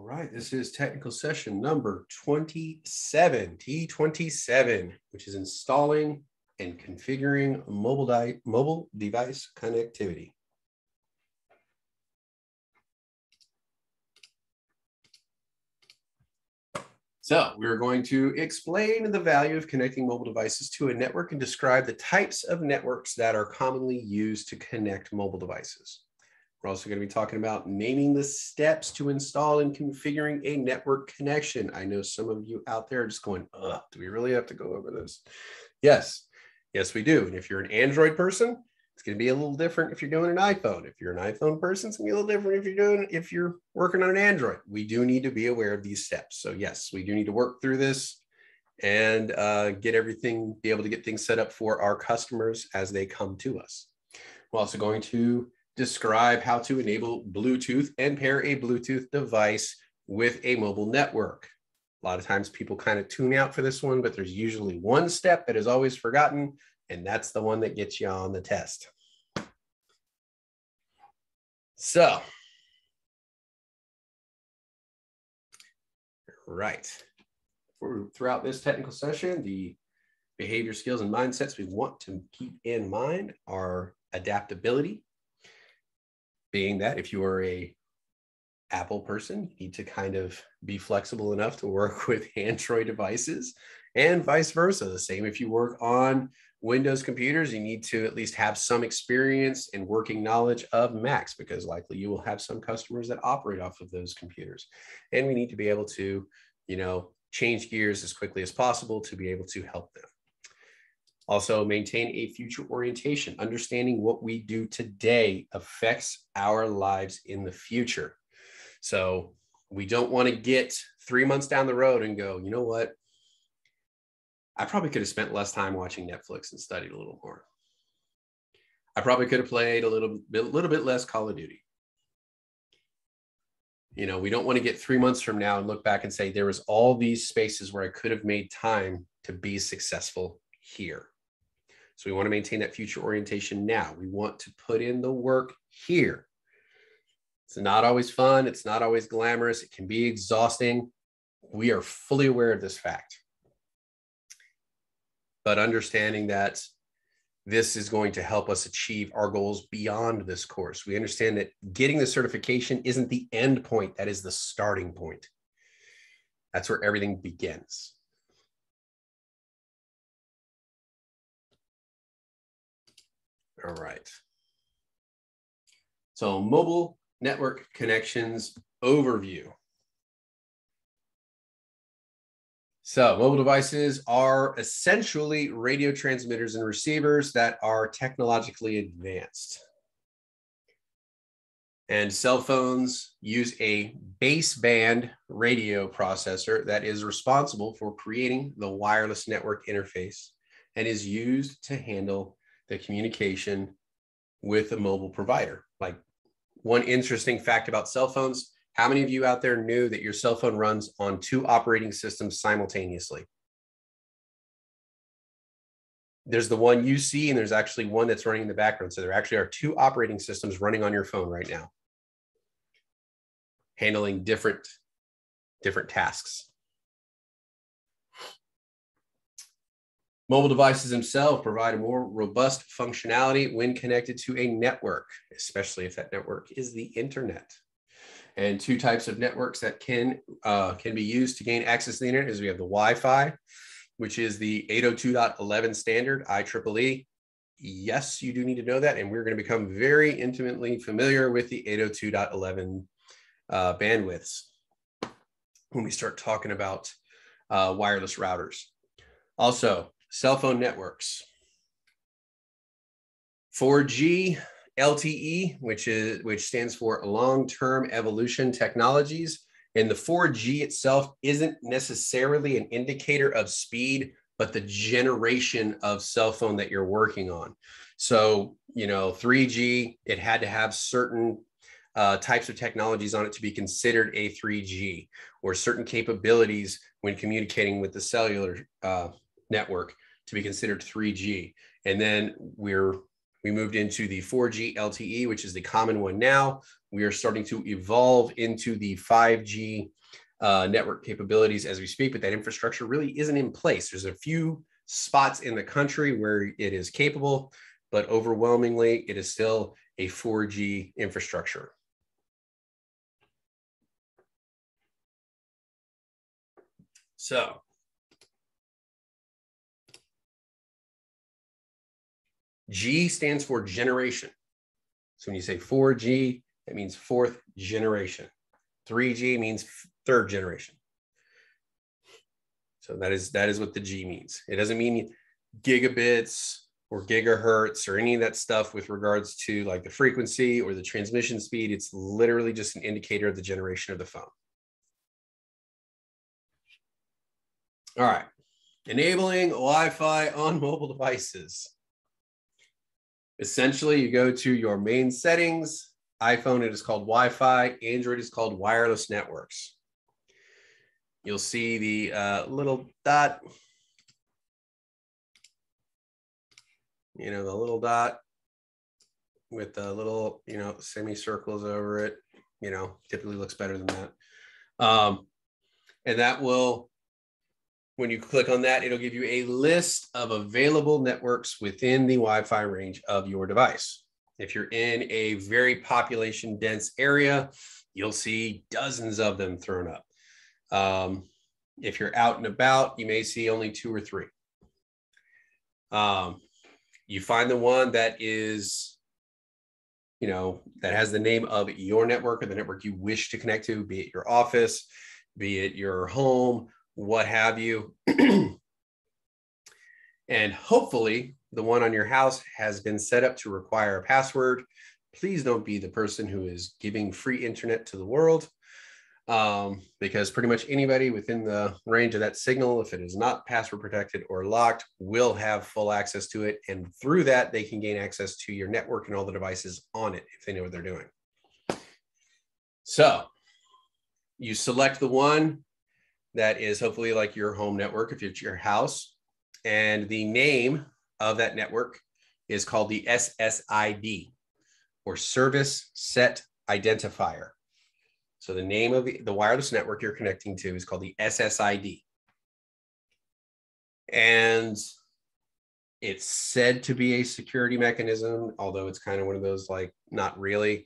right, this is technical session number 27, T-27, which is installing and configuring mobile device connectivity. So we're going to explain the value of connecting mobile devices to a network and describe the types of networks that are commonly used to connect mobile devices. We're also going to be talking about naming the steps to install and configuring a network connection. I know some of you out there are just going, ugh, do we really have to go over this? Yes, we do. And if you're an Android person, it's going to be a little different if you're doing an iPhone. If you're an iPhone person, it's going to be a little different if you're working on an Android. We do need to be aware of these steps. So yes, we do need to work through this and be able to get things set up for our customers as they come to us. We're also going to describe how to enable Bluetooth and pair a Bluetooth device with a mobile network. A lot of times people kind of tune out for this one, but there's usually one step that is always forgotten, and that's the one that gets you on the test. So, right. Throughout this technical session, the behavior skills and mindsets we want to keep in mind are adaptability, being that if you are a Apple person, you need to kind of be flexible enough to work with Android devices, and vice versa. The same if you work on Windows computers, you need to at least have some experience and working knowledge of Macs, because likely you will have some customers that operate off of those computers. And we need to be able to, change gears as quickly as possible to be able to help them. Also, maintain a future orientation. Understanding what we do today affects our lives in the future. So we don't want to get 3 months down the road and go, you know what? I probably could have spent less time watching Netflix and studied a little more. I probably could have played a little bit less Call of Duty. We don't want to get 3 months from now and look back and say, there was all these spaces where I could have made time to be successful here. So we want to maintain that future orientation now. We want to put in the work here. It's not always fun. It's not always glamorous. It can be exhausting. We are fully aware of this fact. But understanding that this is going to help us achieve our goals beyond this course. We understand that getting the certification isn't the end point. That is the starting point. That's where everything begins. All right. So mobile network connections overview. So mobile devices are essentially radio transmitters and receivers that are technologically advanced. And cell phones use a baseband radio processor that is responsible for creating the wireless network interface and is used to handle the communication with a mobile provider. Like, one interesting fact about cell phones: how many of you out there knew that your cell phone runs on 2 operating systems simultaneously? There's the one you see, and there's actually one that's running in the background. So there actually are 2 operating systems running on your phone right now, handling different tasks. Mobile devices themselves provide a more robust functionality when connected to a network, especially if that network is the internet. And 2 types of networks that can be used to gain access to the internet is we have the Wi-Fi, which is the 802.11 standard, IEEE. Yes, you do need to know that. And we're going to become very intimately familiar with the 802.11 bandwidths when we start talking about wireless routers. Also, cell phone networks. 4G LTE, which stands for long-term evolution technologies. And the 4G itself isn't necessarily an indicator of speed, but the generation of cell phone that you're working on. So, 3G, it had to have certain types of technologies on it to be considered a 3G, or certain capabilities when communicating with the cellular network to be considered 3G. And then we moved into the 4G LTE, which is the common one now, We are starting to evolve into the 5G network capabilities as we speak, but that infrastructure really isn't in place. There's a few spots in the country where it is capable, but overwhelmingly, it is still a 4G infrastructure. So, G stands for generation. So when you say 4G, that means fourth generation. 3G means third generation. So that is what the G means. It doesn't mean gigabits or gigahertz or any of that stuff with regards to like the frequency or the transmission speed. It's literally just an indicator of the generation of the phone. All right, enabling Wi-Fi on mobile devices. Essentially, you go to your main settings. iPhone, it is called Wi-Fi. Android is called wireless networks. You'll see the little dot, the little dot with the little, semicircles over it, typically looks better than that. And that will, when you click on that, it'll give you a list of available networks within the Wi-Fi range of your device. If you're in a very population dense area, you'll see dozens of them thrown up. If you're out and about, you may see only 2 or 3. You find the one that is, that has the name of your network or the network you wish to connect to, be it your office, be it your home, what have you. And hopefully the one on your house has been set up to require a password. Please don't be the person who is giving free internet to the world, because pretty much anybody within the range of that signal, if it is not password protected or locked, will have full access to it. And through that, they can gain access to your network and all the devices on it if they know what they're doing. So you select the one that is hopefully like your home network if it's your house. And the name of that network is called the SSID, or Service Set Identifier. So the name of the wireless network you're connecting to is called the SSID. And it's said to be a security mechanism, although it's kind of one of those like, not really.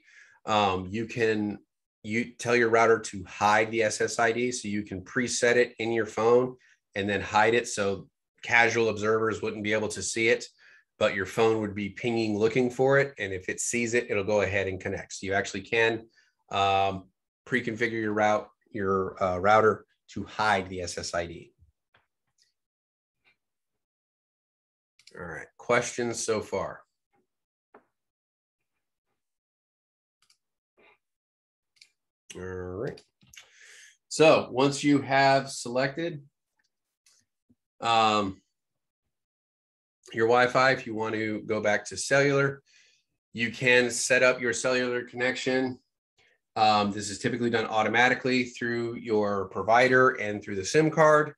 You tell your router to hide the SSID, so you can preset it in your phone and then hide it so casual observers wouldn't be able to see it, but your phone would be pinging looking for it. And if it sees it, it'll go ahead and connect. So you actually can pre-configure your router to hide the SSID. All right, questions so far? All right. So once you have selected your Wi-Fi, if you want to go back to cellular, you can set up your cellular connection. This is typically done automatically through your provider and through the SIM card.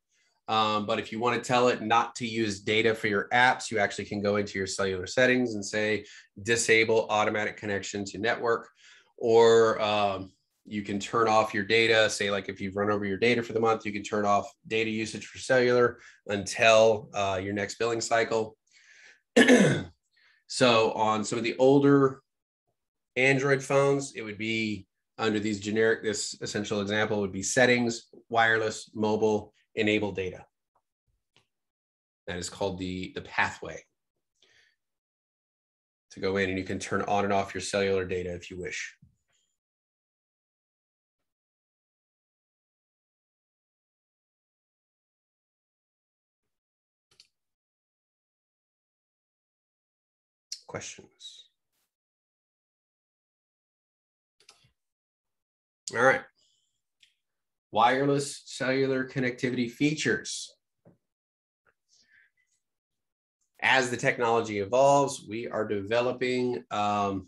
But if you want to tell it not to use data for your apps, you actually can go into your cellular settings and say, disable automatic connection to network, or you can turn off your data. Say like if you've run over your data for the month, you can turn off data usage for cellular until your next billing cycle. So on some of the older Android phones, it would be under these generic, this essential example would be settings, wireless, mobile, enable data. That is called the pathway to go in, and you can turn on and off your cellular data if you wish. Questions? All right. Wireless cellular connectivity features. As the technology evolves, we are developing the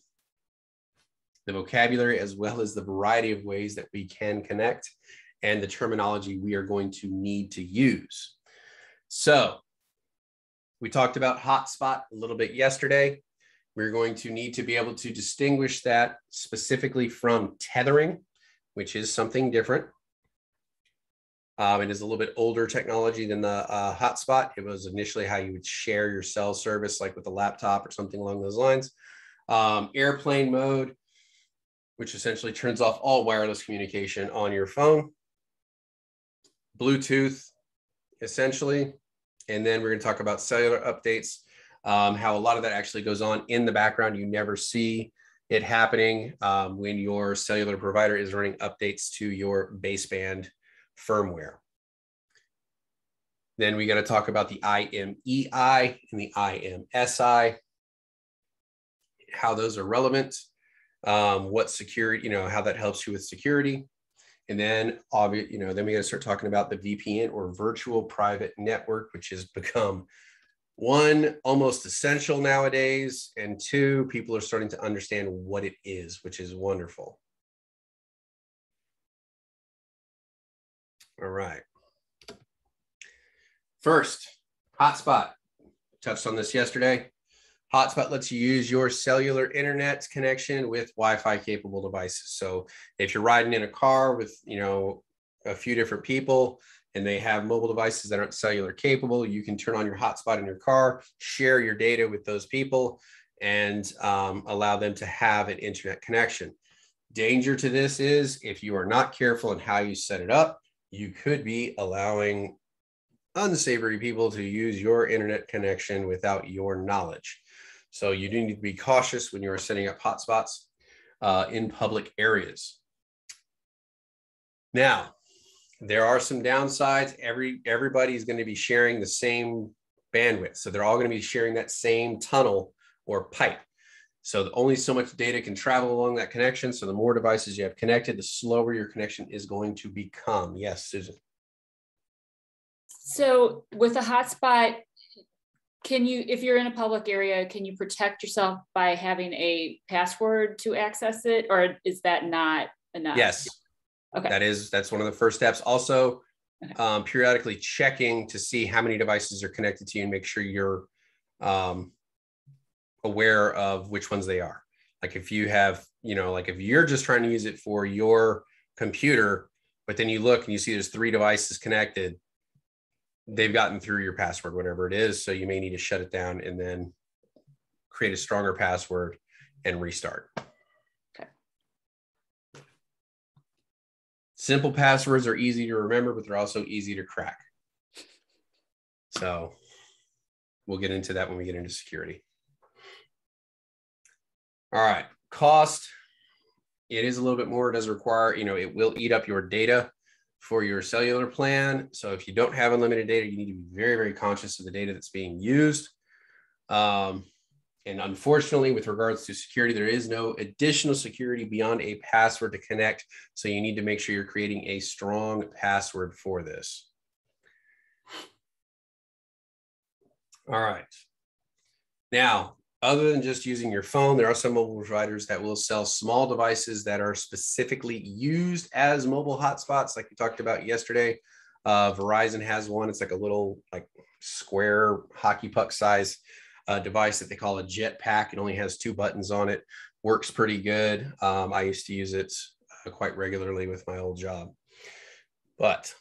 vocabulary as well as the variety of ways that we can connect and the terminology we are going to need to use. So we talked about Hotspot a little bit yesterday. We're going to need to be able to distinguish that specifically from tethering, which is something different. It is a little bit older technology than the hotspot. It was initially how you would share your cell service, like with a laptop or something along those lines. Airplane mode, which essentially turns off all wireless communication on your phone. Bluetooth, essentially. And then we're going to talk about cellular updates, how a lot of that actually goes on in the background. You never see it happening when your cellular provider is running updates to your baseband firmware. Then we got to talk about the IMEI and the IMSI, how those are relevant, what security, how that helps you with security. And then, then we got to start talking about the VPN, or virtual private network, which has become one, almost essential nowadays, and two, people are starting to understand what it is, which is wonderful. All right. First, hotspot. Touched on this yesterday. Hotspot lets you use your cellular internet connection with Wi-Fi capable devices. So if you're riding in a car with, a few different people and they have mobile devices that aren't cellular capable, you can turn on your hotspot in your car, share your data with those people, and allow them to have an internet connection. Danger to this is if you are not careful in how you set it up, you could be allowing unsavory people to use your internet connection without your knowledge. So you do need to be cautious when you are setting up hotspots in public areas. Now, there are some downsides. Everybody is going to be sharing the same bandwidth. So they're all going to be sharing that same tunnel or pipe. So only so much data can travel along that connection. So the more devices you have connected, the slower your connection is going to become. Yes, Susan. So with a hotspot, if you're in a public area, can you protect yourself by having a password to access it, or is that not enough? Yes. Okay. That's one of the first steps. Also, okay. Periodically checking to see how many devices are connected to you and make sure you're aware of which ones they are. Like if you have, if you're just trying to use it for your computer, but then you look and you see there's 3 devices connected, they've gotten through your password, whatever it is. So you may need to shut it down and then create a stronger password and restart. Okay. Simple passwords are easy to remember, but they're also easy to crack. So we'll get into that when we get into security. All right, cost. It is a little bit more. It does require, it will eat up your data for your cellular plan. So if you don't have unlimited data, you need to be very, very conscious of the data that's being used. And unfortunately, with regards to security, there is no additional security beyond a password to connect. So you need to make sure you're creating a strong password for this. All right. Now, other than just using your phone, there are some mobile providers that will sell small devices that are specifically used as mobile hotspots, like we talked about yesterday. Verizon has one. It's like a little square hockey puck size device that they call a jetpack. It only has 2 buttons on it. Works pretty good. I used to use it quite regularly with my old job. But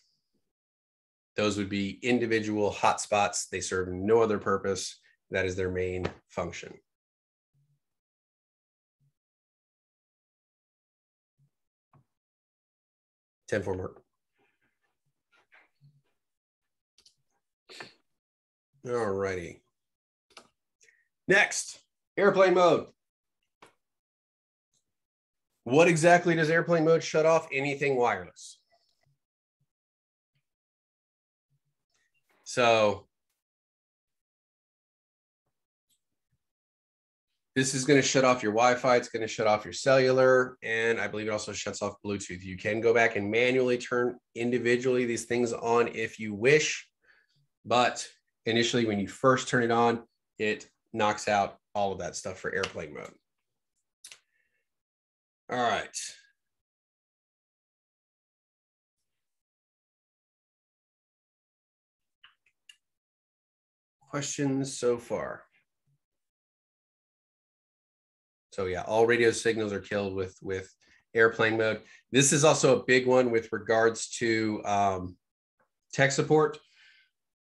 those would be individual hotspots. They serve no other purpose. That is their main function. $10-4 mark. All righty. Next, airplane mode. What exactly does airplane mode shut off? Anything wireless. So this is going to shut off your Wi-Fi. It's going to shut off your cellular. And I believe it also shuts off Bluetooth. You can go back and manually turn individually these things on if you wish. But initially, when you first turn it on, it knocks out all of that stuff for airplane mode. All right. Questions so far? So yeah, all radio signals are killed with airplane mode. This is also a big one with regards to tech support.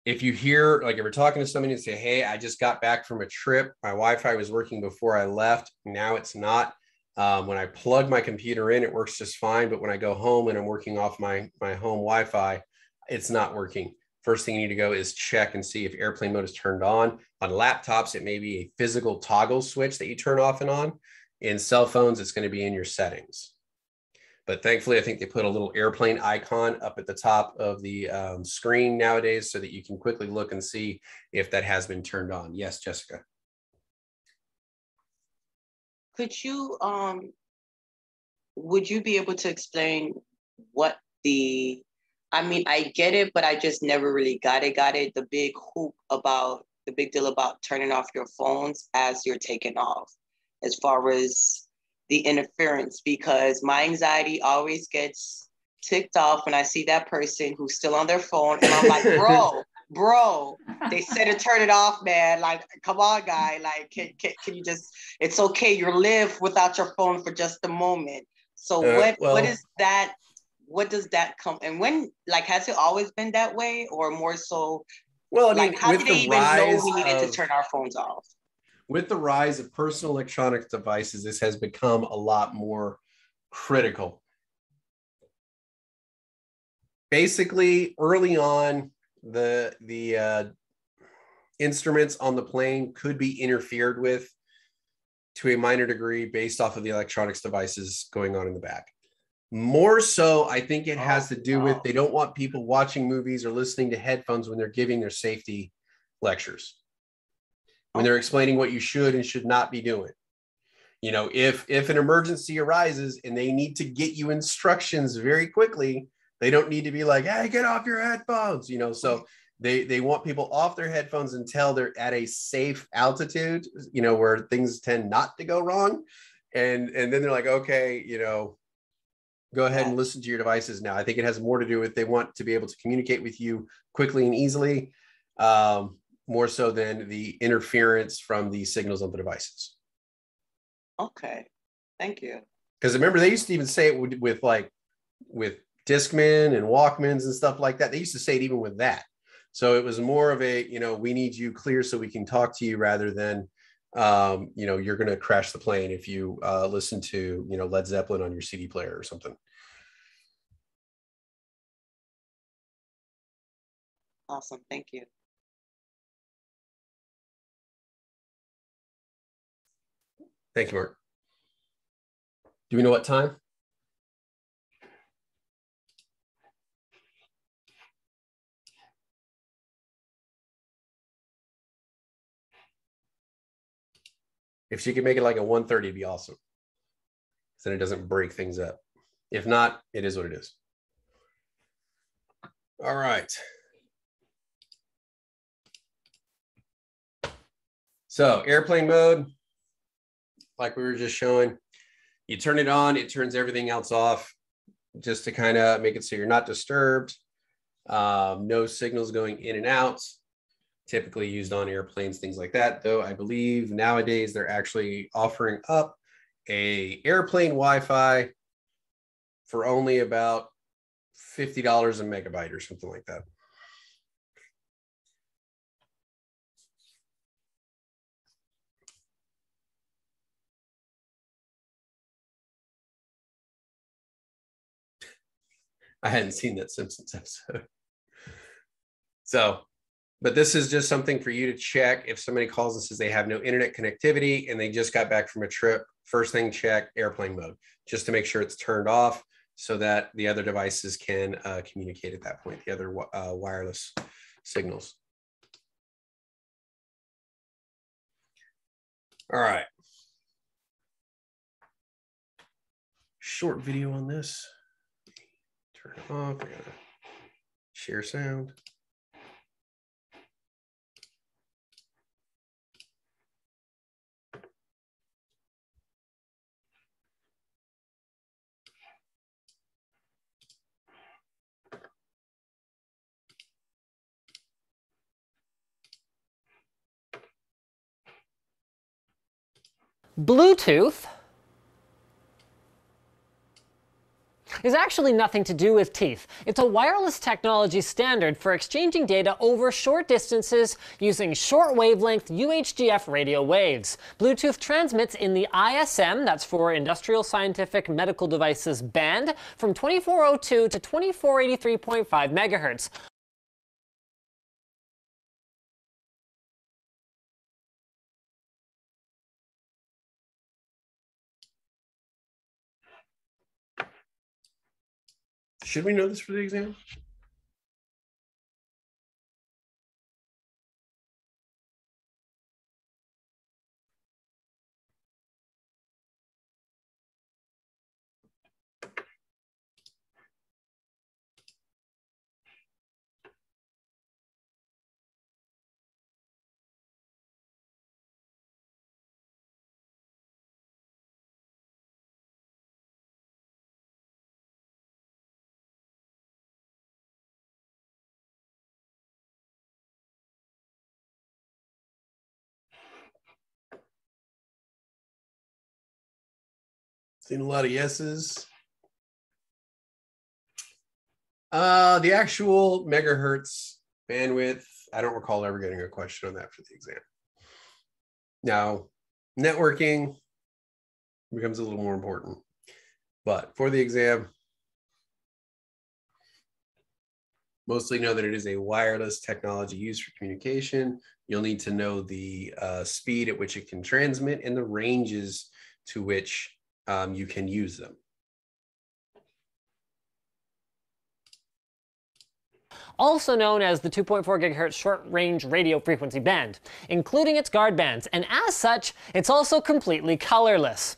If you hear, like if you're talking to somebody and say, hey, I just got back from a trip, my Wi-Fi was working before I left, now it's not. When I plug my computer in, it works just fine. But when I go home and I'm working off my home Wi-Fi, it's not working. First thing you need to go is check and see if airplane mode is turned on. On laptops, it may be a physical toggle switch that you turn off and on. In cell phones, it's going to be in your settings. But thankfully, I think they put a little airplane icon up at the top of the screen nowadays so that you can quickly look and see if that has been turned on. Yes, Jessica. Could you, would you be able to explain what the, I mean, I get it, but I just never really got it. The big deal about turning off your phones as you're taking off, as far as the interference, because my anxiety always gets ticked off when I see that person who's still on their phone. And I'm like, bro, they said to turn it off, man. Like, come on, guy. Like, can you just, it's okay. You live without your phone for just a moment. So what is that? What does that come? And when, like, has it always been that way, or more so? Well, I mean, like, how did they even know we needed to turn our phones off? With the rise of personal electronic devices, this has become a lot more critical. Basically, early on, the instruments on the plane could be interfered with to a minor degree based off of the electronics devices going on in the back. More so, I think it has to do with they don't want people watching movies or listening to headphones when they're giving their safety lectures, when they're explaining what you should and should not be doing. You know, if an emergency arises and they need to get you instructions very quickly, they don't need to be like, hey, get off your headphones, you know. So they want people off their headphones until they're at a safe altitude, you know, where things tend not to go wrong. And then they're like, okay, you know, go ahead and listen to your devices now. I think it has more to do with they want to be able to communicate with you quickly and easily, more so than the interference from the signals on the devices. Okay, thank you. Because remember, they used to even say it with Discman and Walkmans and stuff like that. They used to say it even with that. So it was more of a, you know, we need you clear so we can talk to you, rather than, you know, you're going to crash the plane if you listen to, you know, Led Zeppelin on your CD player or something. Awesome, thank you. Thank you, Mark. Do we know what time? If she could make it like a 1:30, it'd be awesome. Then it doesn't break things up. If not, it is what it is. All right. So airplane mode, like we were just showing, you turn it on, it turns everything else off, just to kind of make it so you're not disturbed. No signals going in and out, typically used on airplanes, things like that. Though I believe nowadays they're actually offering up a airplane Wi-Fi for only about $50 a megabyte or something like that. I hadn't seen that Simpsons episode. So, but this is just something for you to check. If somebody calls and says they have no internet connectivity and they just got back from a trip, first thing, check airplane mode, just to make sure it's turned off so that the other devices can communicate at that point, the other wireless signals. All right. Short video on this. Turn it off. I gotta share sound. Bluetooth is actually nothing to do with teeth. It's a wireless technology standard for exchanging data over short distances using short wavelength UHF radio waves. Bluetooth transmits in the ISM, that's for Industrial Scientific Medical Devices band, from 2402 to 2483.5 megahertz. Should we know this for the exam? Seen a lot of yeses. The actual megahertz bandwidth, I don't recall ever getting a question on that for the exam. Now, networking becomes a little more important, but for the exam, mostly know that it is a wireless technology used for communication. You'll need to know the speed at which it can transmit and the ranges to which you can use them. Also known as the 2.4 gigahertz short-range radio frequency band, including its guard bands, and as such, it's also completely colorless.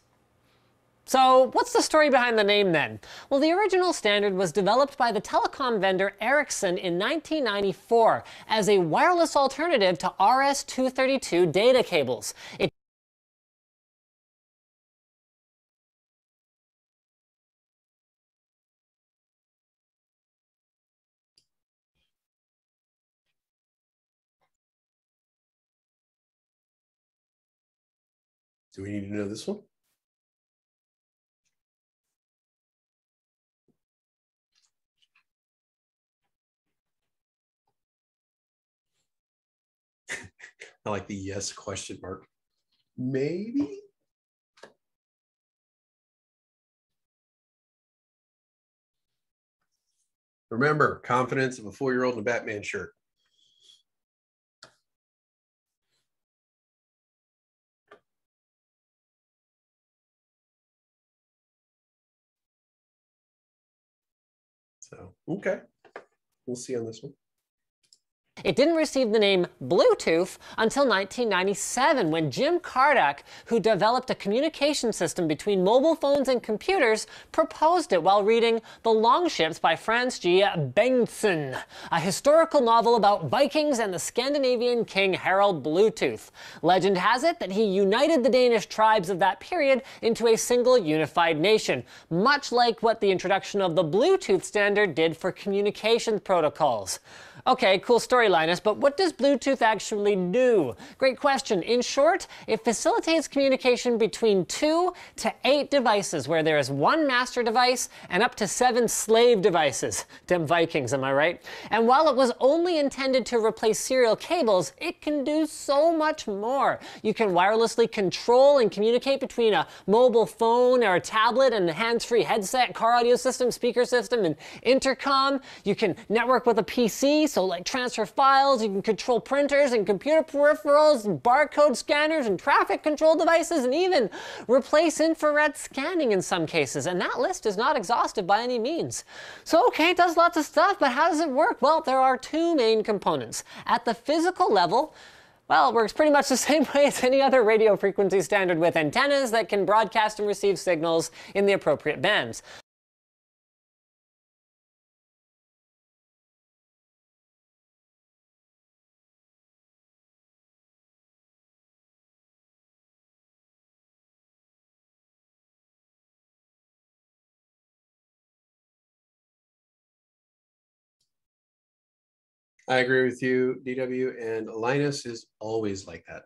So what's the story behind the name then? Well, the original standard was developed by the telecom vendor Ericsson in 1994 as a wireless alternative to RS-232 data cables. Do we need to know this one? I like the yes question mark. Maybe? Remember, confidence of a 4-year-old in a Batman shirt. So, okay. We'll see on this one. It didn't receive the name Bluetooth until 1997 when Jim Kardach, who developed a communication system between mobile phones and computers, proposed it while reading The Longships by Frans G. Bengtsson, a historical novel about Vikings and the Scandinavian king Harald Bluetooth. Legend has it that he united the Danish tribes of that period into a single unified nation, much like what the introduction of the Bluetooth standard did for communication protocols. Okay, cool story, Linus, but what does Bluetooth actually do? Great question. In short, it facilitates communication between 2 to 8 devices, where there is 1 master device and up to 7 slave devices. Them Vikings, am I right? And while it was only intended to replace serial cables, it can do so much more. You can wirelessly control and communicate between a mobile phone or a tablet and a hands-free headset, car audio system, speaker system, and intercom. You can network with a PC, so like transfer files, you can control printers and computer peripherals and barcode scanners and traffic control devices, and even replace infrared scanning in some cases. And that list is not exhaustive by any means. So okay, it does lots of stuff, but how does it work? Well, there are 2 main components. At the physical level, well, it works pretty much the same way as any other radio frequency standard, with antennas that can broadcast and receive signals in the appropriate bands. I agree with you, DW, and Linus is always like that.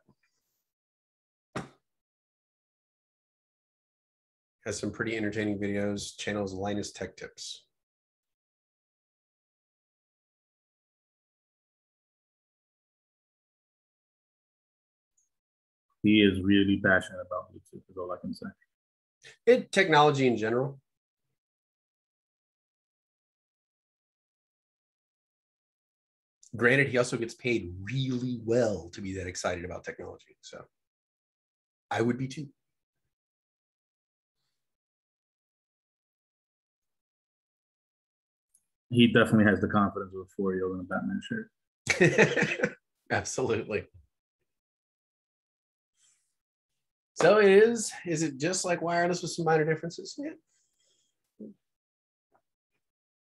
Has some pretty entertaining videos. Channels Linus Tech Tips. He is really passionate about Bluetooth, is all I can say. Technology in general. Granted, he also gets paid really well to be that excited about technology. So I would be too. He definitely has the confidence of a 4-year-old in a Batman shirt. Absolutely. So is it just like wireless with some minor differences? Yeah.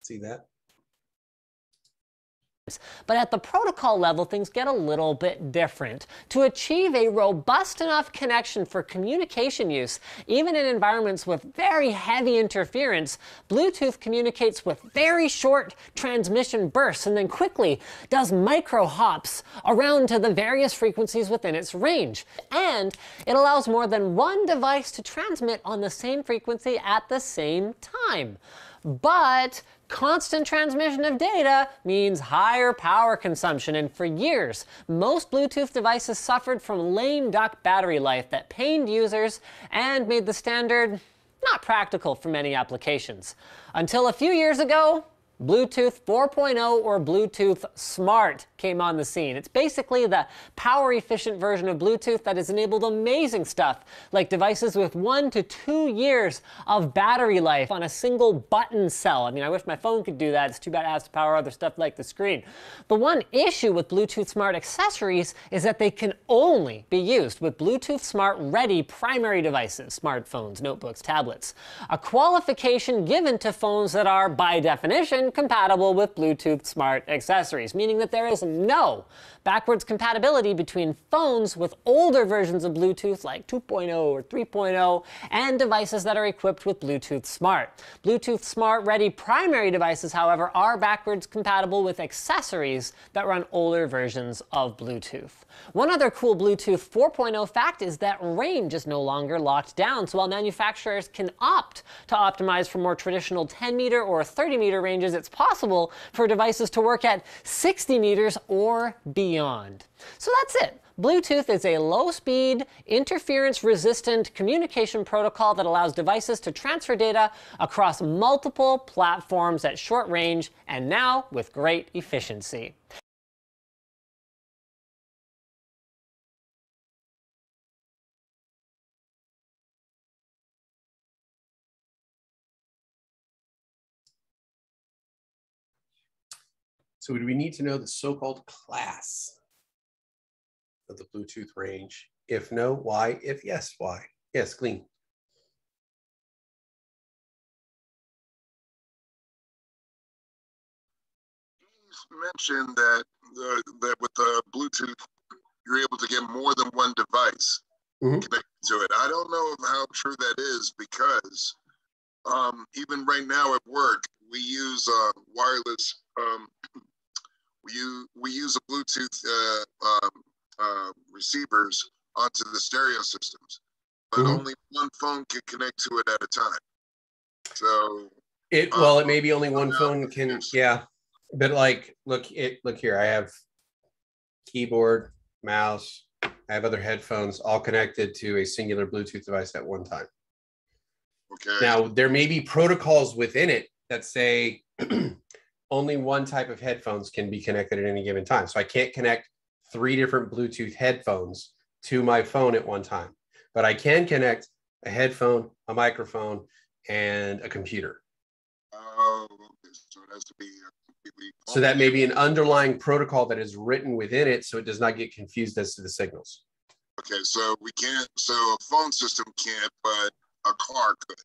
See that? But at the protocol level, things get a little bit different. To achieve a robust enough connection for communication use, even in environments with very heavy interference, Bluetooth communicates with very short transmission bursts and then quickly does micro hops around to the various frequencies within its range. And it allows more than one device to transmit on the same frequency at the same time. But constant transmission of data means higher power consumption, and for years, most Bluetooth devices suffered from lame duck battery life that pained users and made the standard not practical for many applications. Until a few years ago, Bluetooth 4.0 or Bluetooth Smart came on the scene. It's basically the power-efficient version of Bluetooth that has enabled amazing stuff, like devices with 1 to 2 years of battery life on a single button cell. I mean, I wish my phone could do that. It's too bad it has to power other stuff like the screen. The one issue with Bluetooth Smart accessories is that they can only be used with Bluetooth Smart-ready primary devices, smartphones, notebooks, tablets. A qualification given to phones that are, by definition, compatible with Bluetooth Smart accessories, meaning that there is no backwards compatibility between phones with older versions of Bluetooth like 2.0 or 3.0 and devices that are equipped with Bluetooth Smart. Bluetooth Smart ready primary devices, however, are backwards compatible with accessories that run older versions of Bluetooth. One other cool Bluetooth 4.0 fact is that range is no longer locked down, so while manufacturers can opt to optimize for more traditional 10-meter or 30-meter ranges, it's possible for devices to work at 60 meters or beyond. So that's it. Bluetooth is a low-speed, interference-resistant communication protocol that allows devices to transfer data across multiple platforms at short range, and now with great efficiency. So do we need to know the so-called class of the Bluetooth range? If no, why? If yes, why? Yes, Glean. You mentioned that that with the Bluetooth, you're able to get more than one device connected to it. I don't know how true that is because even right now at work, we use wireless. We use a Bluetooth receivers onto the stereo systems, but only one phone can connect to it at a time. So it may be only one phone can, yeah. But like, look here. I have keyboard, mouse. I have other headphones, all connected to a singular Bluetooth device at one time. Okay. Now there may be protocols within it that say only one type of headphones can be connected at any given time. So I can't connect 3 different Bluetooth headphones to my phone at one time, but I can connect a headphone, a microphone, and a computer. Oh, okay. So it has to be completely. So that may be an underlying protocol that is written within it, so it does not get confused as to the signals. Okay, so we can't. So a phone system can't, but a car could,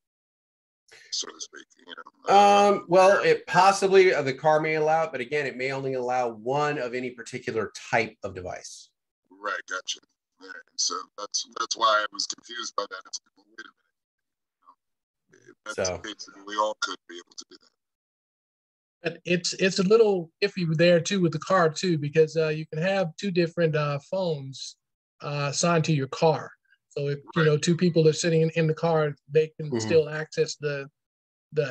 so to speak. You know. Well, it possibly the car may allow it, but again, it may only allow one of any particular type of device. Right, gotcha. Right. So that's why I was confused by that. It's like, well, wait a minute. That's So basically we all could be able to do that. But it's a little iffy there too with the car too, because you can have 2 different phones assigned to your car. So if two people are sitting in the car, they can Mhm. still access the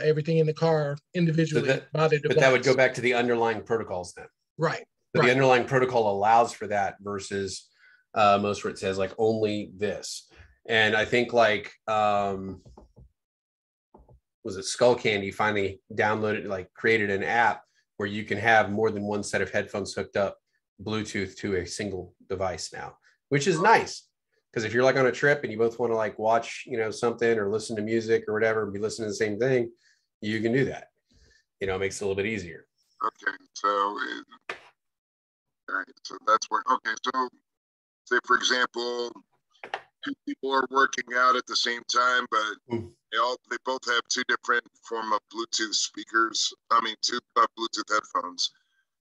everything in the car individually by their device. But that would go back to the underlying protocols then. Right. But the underlying protocol allows for that versus most where it says like only this. And I think like was it Skull Candy finally downloaded, like created an app where you can have more than one set of headphones hooked up Bluetooth to a single device now, which is nice. Because if you're like on a trip and you both want to like watch, something or listen to music or whatever, and be listening to the same thing, you can do that. It makes it a little bit easier. Okay, so all right, so that's where. Okay, so say for example, two people are working out at the same time, but they both have two different form of Bluetooth speakers. I mean, two Bluetooth headphones.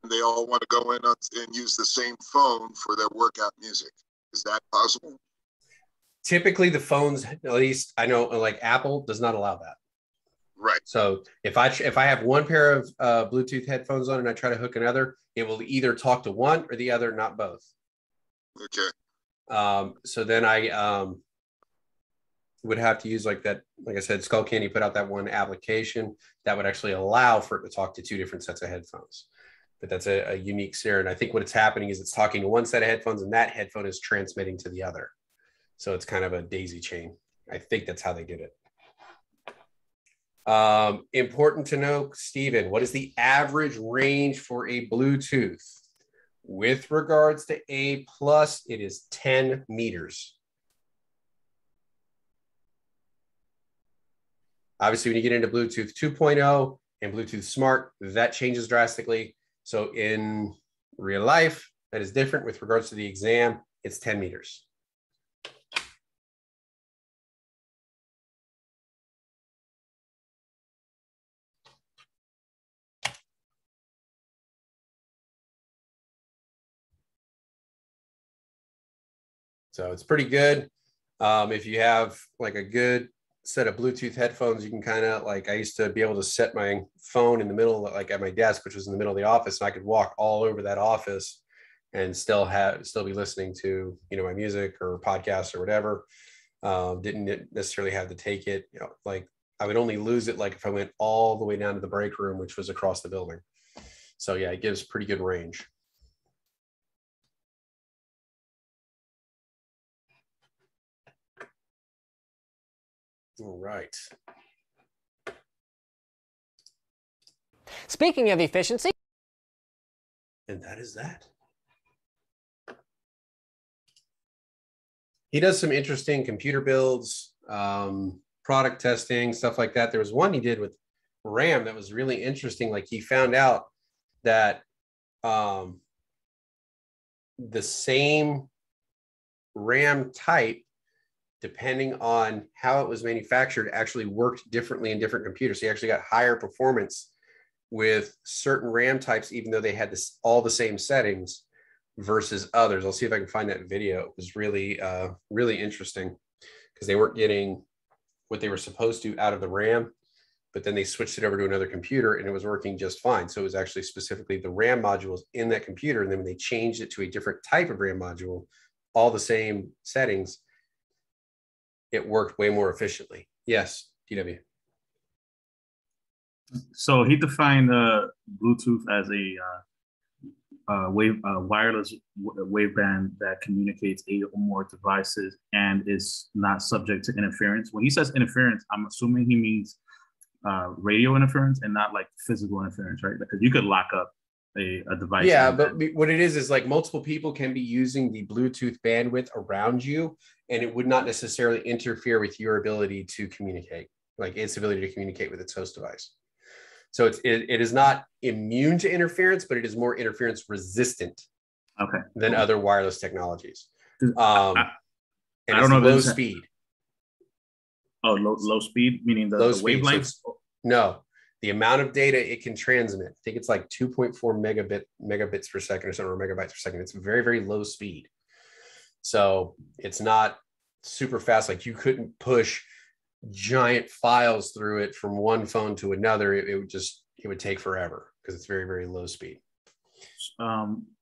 And they all want to go in and use the same phone for their workout music. Is that possible? Typically, the phones, at least I know, like Apple, does not allow that. Right. So if I have one pair of Bluetooth headphones on and I try to hook another, it will either talk to one or the other, not both. Okay. So then I would have to use like that. Like I said, Skull Candy put out that one application that would actually allow for it to talk to two different sets of headphones. But that's a unique scenario. And I think what's happening is it's talking to one set of headphones and that headphone is transmitting to the other. So it's kind of a daisy chain. I think that's how they did it. Important to know, Stephen, what is the average range for a Bluetooth? With regards to A+, it is 10 meters. Obviously, when you get into Bluetooth 2.0 and Bluetooth Smart, that changes drastically. So in real life, that is different. With regards to the exam, it's 10 meters. So it's pretty good. If you have like a good set of Bluetooth headphones, you can kind of like, I used to be able to set my phone in the middle, like at my desk, which was in the middle of the office, and I could walk all over that office and still be listening to, my music or podcasts or whatever. Didn't necessarily have to take it, like I would only lose it like if I went all the way down to the break room, which was across the building. So yeah, it gives pretty good range. All right. Speaking of efficiency. And that is that. He does some interesting computer builds, product testing, stuff like that. There was one he did with RAM that was really interesting. Like he found out that the same RAM type, depending on how it was manufactured, actually worked differently in different computers. So you actually got higher performance with certain RAM types, even though they had all the same settings versus others. I'll see if I can find that video. It was really, really interesting because they weren't getting what they were supposed to out of the RAM, but then they switched it over to another computer and it was working just fine. So it was actually specifically the RAM modules in that computer. And then when they changed it to a different type of RAM module, all the same settings, it worked way more efficiently. Yes, DW. So he defined Bluetooth as a wireless waveband that communicates 8 or more devices and is not subject to interference. When he says interference, I'm assuming he means radio interference and not like physical interference, right? Because you could lock up a device. Yeah, but what it is like multiple people can be using the Bluetooth bandwidth around you, and it would not necessarily interfere with your ability to communicate, like its ability to communicate with its host device. So it is not immune to interference, but it is more interference resistant than other wireless technologies. And I don't know, low speed. Oh, low speed, meaning the wavelengths? No, the amount of data it can transmit. I think it's like 2.4 megabits per second or something, or megabytes per second. It's very, very low speed. So it's not super fast. Like you couldn't push giant files through it from one phone to another. It would take forever because it's very, very low speed.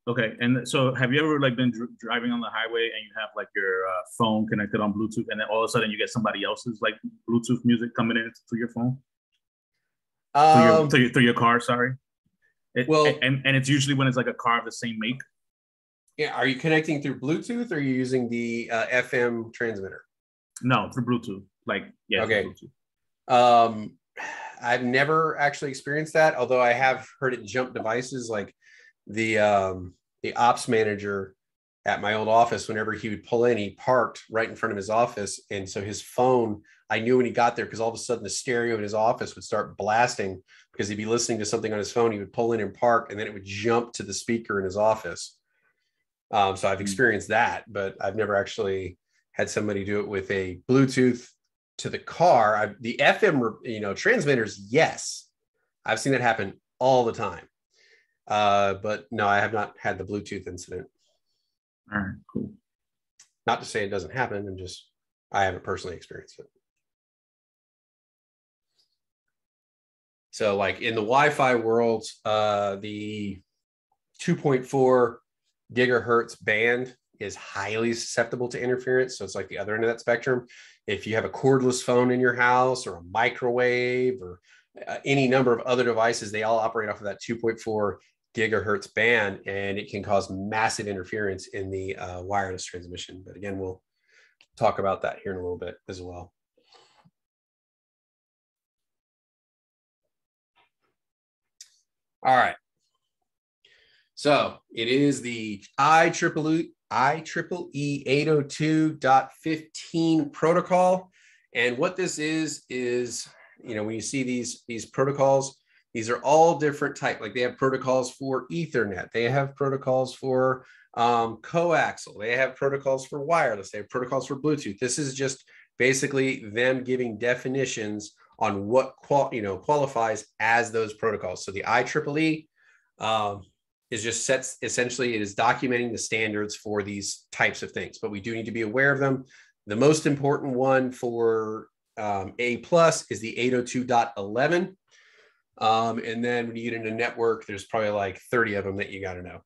Okay, and so have you ever like been driving on the highway and you have like your phone connected on Bluetooth, and then all of a sudden you get somebody else's like Bluetooth music coming in through your phone, through your car? Sorry. And it's usually when it's like a car of the same make. Yeah, are you connecting through Bluetooth or are you using the FM transmitter? No, through Bluetooth. Like, yeah. Okay. Bluetooth. I've never actually experienced that, although I have heard it jump devices. Like the ops manager at my old office, whenever he would pull in, he parked right in front of his office. And so his phone, I knew when he got there, because all of a sudden the stereo in his office would start blasting because he'd be listening to something on his phone. He would pull in and park, and then it would jump to the speaker in his office. So I've experienced that, but I've never actually had somebody do it with a Bluetooth to the car. The FM, transmitters, yes, I've seen that happen all the time. But no, I have not had the Bluetooth incident. All right, cool. Not to say it doesn't happen, I haven't personally experienced it. So like in the Wi-Fi world, the 2.4 gigahertz band is highly susceptible to interference. So it's like the other end of that spectrum. If you have a cordless phone in your house or a microwave or any number of other devices, they all operate off of that 2.4 gigahertz band, and it can cause massive interference in the wireless transmission. But again, we'll talk about that here in a little bit as well. All right. So it is the IEEE 802.15 protocol. And what this is, when you see these protocols, these are all different type. Like they have protocols for Ethernet. They have protocols for coaxial. They have protocols for wireless. They have protocols for Bluetooth. This is just basically them giving definitions on what qualifies as those protocols. So the IEEE is just essentially it is documenting the standards for these types of things, but we do need to be aware of them. The most important one for A+ is the 802.11. And then when you get into network, there's probably like 30 of them that you got to know.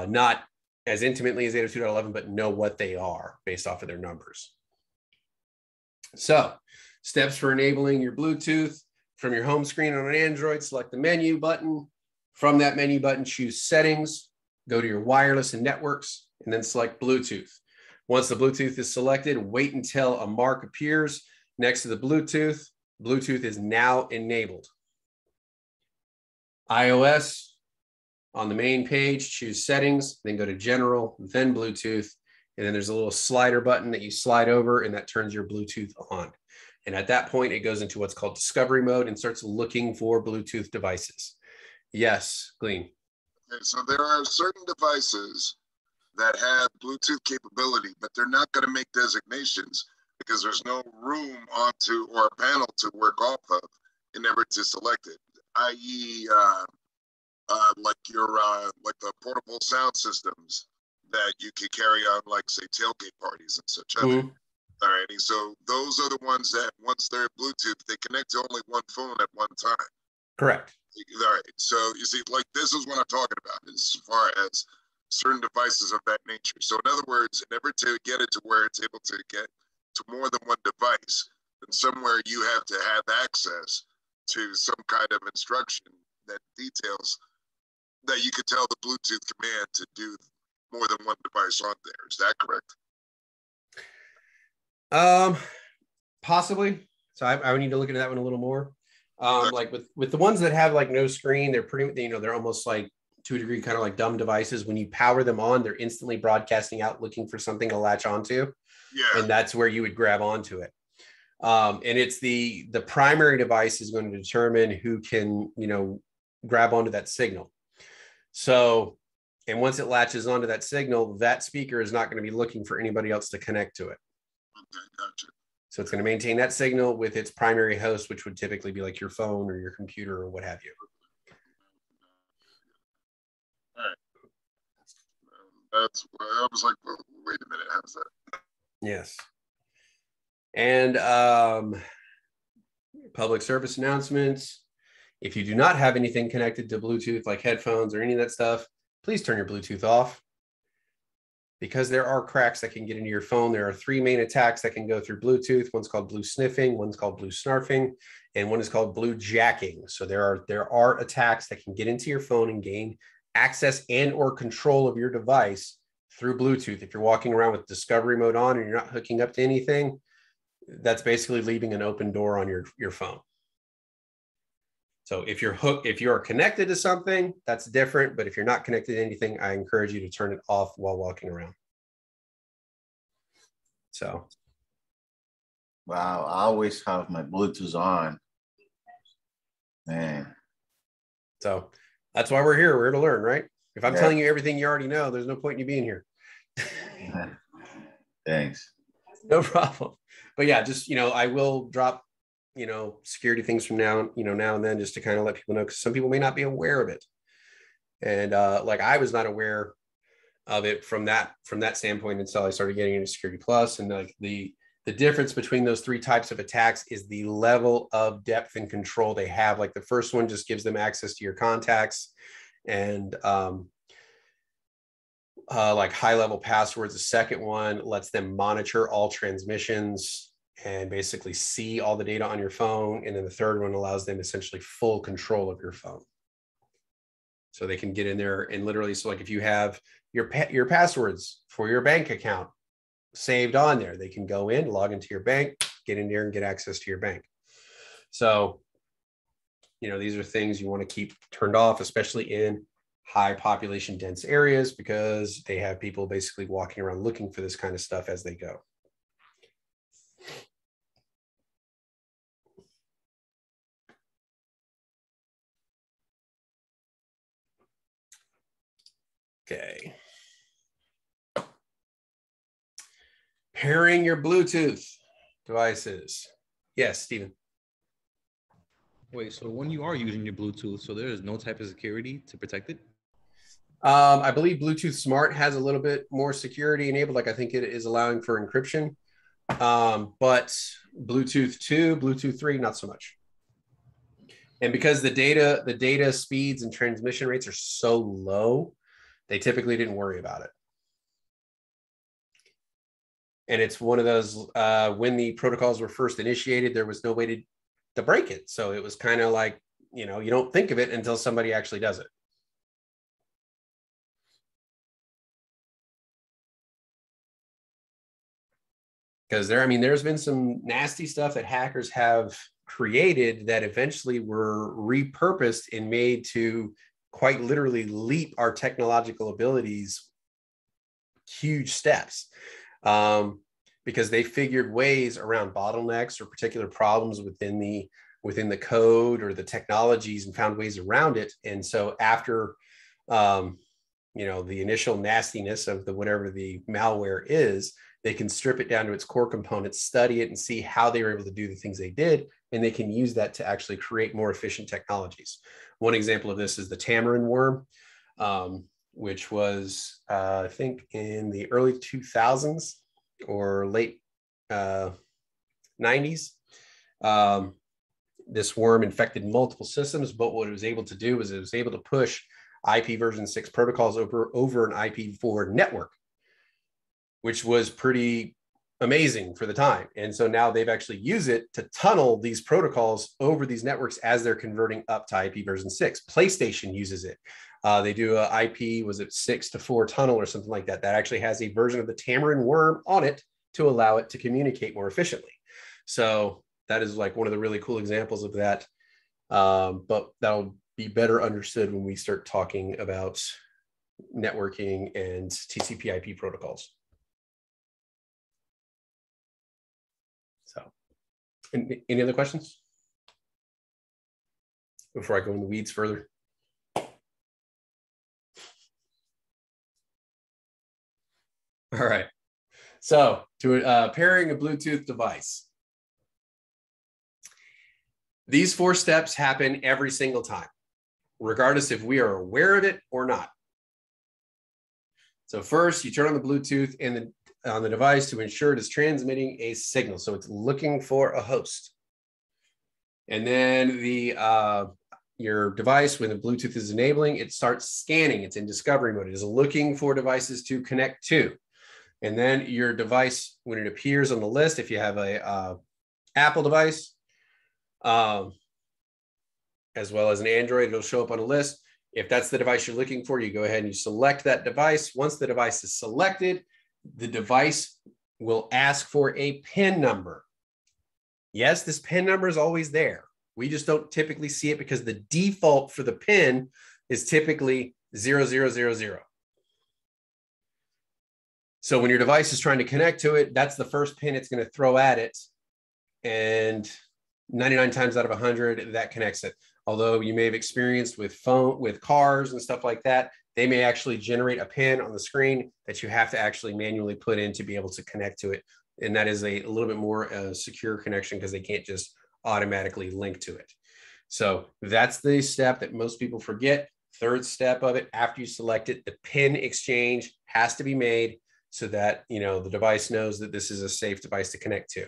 Not as intimately as 802.11, but know what they are based off of their numbers. So steps for enabling your Bluetooth from your home screen on an Android, select the menu button. From that menu button, choose settings, go to your wireless and networks, and then select Bluetooth. Once the Bluetooth is selected, wait until a mark appears next to the Bluetooth. Bluetooth is now enabled. iOS, on the main page, choose settings, then go to general, then Bluetooth, and then there's a little slider button that you slide over, and that turns your Bluetooth on. And at that point, it goes into what's called discovery mode and starts looking for Bluetooth devices. Yes, Glean. Okay, so there are certain devices that have Bluetooth capability, but they're not going to make designations because there's no room onto or a panel to work off of in order to select it, i.e. like the portable sound systems that you can carry on, like say tailgate parties and such. Mm-hmm. All righty, so those are the ones that once they're Bluetooth, they connect to only one phone at one time. Correct. All right, so you see, like this is what I'm talking about as far as certain devices of that nature. So in other words, in order to get it to where it's able to get to more than one device, then somewhere you have to have access to some kind of instruction that details that you could tell the Bluetooth command to do more than one device on there. Is that correct? Possibly. So I would need to look into that one a little more. Like with the ones that have like no screen, they're pretty, they're almost like to a degree kind of like dumb devices. When you power them on, they're instantly broadcasting out looking for something to latch onto. Yeah. And that's where you would grab onto it. And it's the primary device is going to determine who can, grab onto that signal. So, and once it latches onto that signal, that speaker is not going to be looking for anybody else to connect to it. Okay, gotcha. So it's going to maintain that signal with its primary host, which would typically be like your phone or your computer or what have you. All right. That's where I was like, well, wait a minute, how's that? Yes. And public service announcements. If you do not have anything connected to Bluetooth, like headphones or any of that stuff, please turn your Bluetooth off, because there are cracks that can get into your phone. There are 3 main attacks that can go through Bluetooth. One's called blue sniffing, one's called blue snarfing, and one is called blue jacking. So there are attacks that can get into your phone and gain access and or control of your device through Bluetooth. If you're walking around with discovery mode on and you're not hooking up to anything, that's basically leaving an open door on your phone. So if you're connected to something, that's different. But if you're not connected to anything, I encourage you to turn it off while walking around. So. Wow, I always have my Bluetooth on. Man. So that's why we're here. We're here to learn, right? If I'm telling you everything you already know, there's no point in you being here. Thanks. No problem. But yeah, just, I will drop, security things from now and then, just to kind of let people know, because some people may not be aware of it. And like I was not aware of it from that standpoint until I started getting into Security Plus. And like the difference between those 3 types of attacks is the level of depth and control they have. Like the first one just gives them access to your contacts and like high-level passwords. The second one lets them monitor all transmissions and basically see all the data on your phone. And then the third one allows them essentially full control of your phone. So they can get in there and literally, so like if you have your passwords for your bank account saved on there, they can go in, log into your bank, get in there and get access to your bank. So, these are things you want to keep turned off, especially in high population dense areas, because they have people basically walking around looking for this kind of stuff as they go. Okay. Pairing your Bluetooth devices. Yes, Stephen. Wait, so when you are using your Bluetooth, so there is no type of security to protect it? I believe Bluetooth Smart has a little bit more security enabled. Like I think it is allowing for encryption, but Bluetooth 2, Bluetooth 3, not so much. And because the data speeds and transmission rates are so low, they typically didn't worry about it. And it's one of those, when the protocols were first initiated, there was no way to break it. So it was kind of like, you don't think of it until somebody actually does it. Because there's been some nasty stuff that hackers have created that eventually were repurposed and made to quite literally leap our technological abilities huge steps, because they figured ways around bottlenecks or particular problems within the code or the technologies and found ways around it. And so after the initial nastiness of whatever the malware is, they can strip it down to its core components, study it, and see how they were able to do the things they did. And they can use that to actually create more efficient technologies. One example of this is the Tamarin Worm, which was, I think, in the early 2000s or late 90s. This worm infected multiple systems, but what it was able to do was it was able to push IP version 6 protocols over an IPv4 network, which was pretty amazing for the time. And so now they've actually used it to tunnel these protocols over these networks as they're converting up to IP version 6. PlayStation uses it. They do a IP, was it 6 to 4 tunnel or something like that, that actually has a version of the Tamarin Worm on it to allow it to communicate more efficiently. So that is like one of the really cool examples of that. But that'll be better understood when we start talking about networking and TCP/IP protocols. So, any other questions before I go in the weeds further? All right. So, to pairing a Bluetooth device. These 4 steps happen every single time, regardless if we are aware of it or not. So first, you turn on the Bluetooth on the device to ensure it is transmitting a signal. So it's looking for a host. And then the your device, when the Bluetooth is enabling, it starts scanning. It's in discovery mode. It is looking for devices to connect to. And then your device, when it appears on the list, if you have a Apple device, as well as an Android, it'll show up on a list. If that's the device you're looking for, you go ahead and you select that device. Once the device is selected, the device will ask for a PIN number. Yes, this PIN number is always there. We just don't typically see it because the default for the PIN is typically 0000. So when your device is trying to connect to it, that's the first PIN it's going to throw at it. And 99 times out of 100, that connects it. Although you may have experienced with cars and stuff like that, they may actually generate a PIN on the screen that you have to actually manually put in to be able to connect to it. And that is a little bit more secure connection because they can't just automatically link to it. So that's the step that most people forget. Third step of it, after you select it, the PIN exchange has to be made so that, you know, the device knows that this is a safe device to connect to.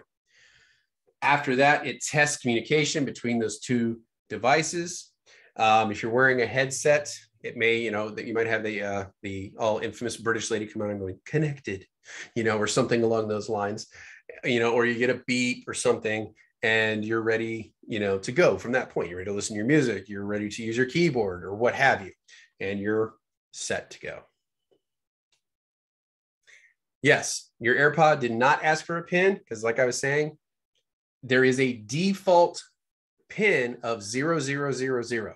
After that, it tests communication between those two devices. If you're wearing a headset, it may, you know, that you might have the all infamous British lady come on and going connected, you know, or something along those lines, you know, or you get a beep or something and you're ready, you know, to go from that point. You're ready to listen to your music, you're ready to use your keyboard or what have you, and you're set to go. Yes, your AirPod did not ask for a PIN because, like I was saying, there is a default PIN of 0000.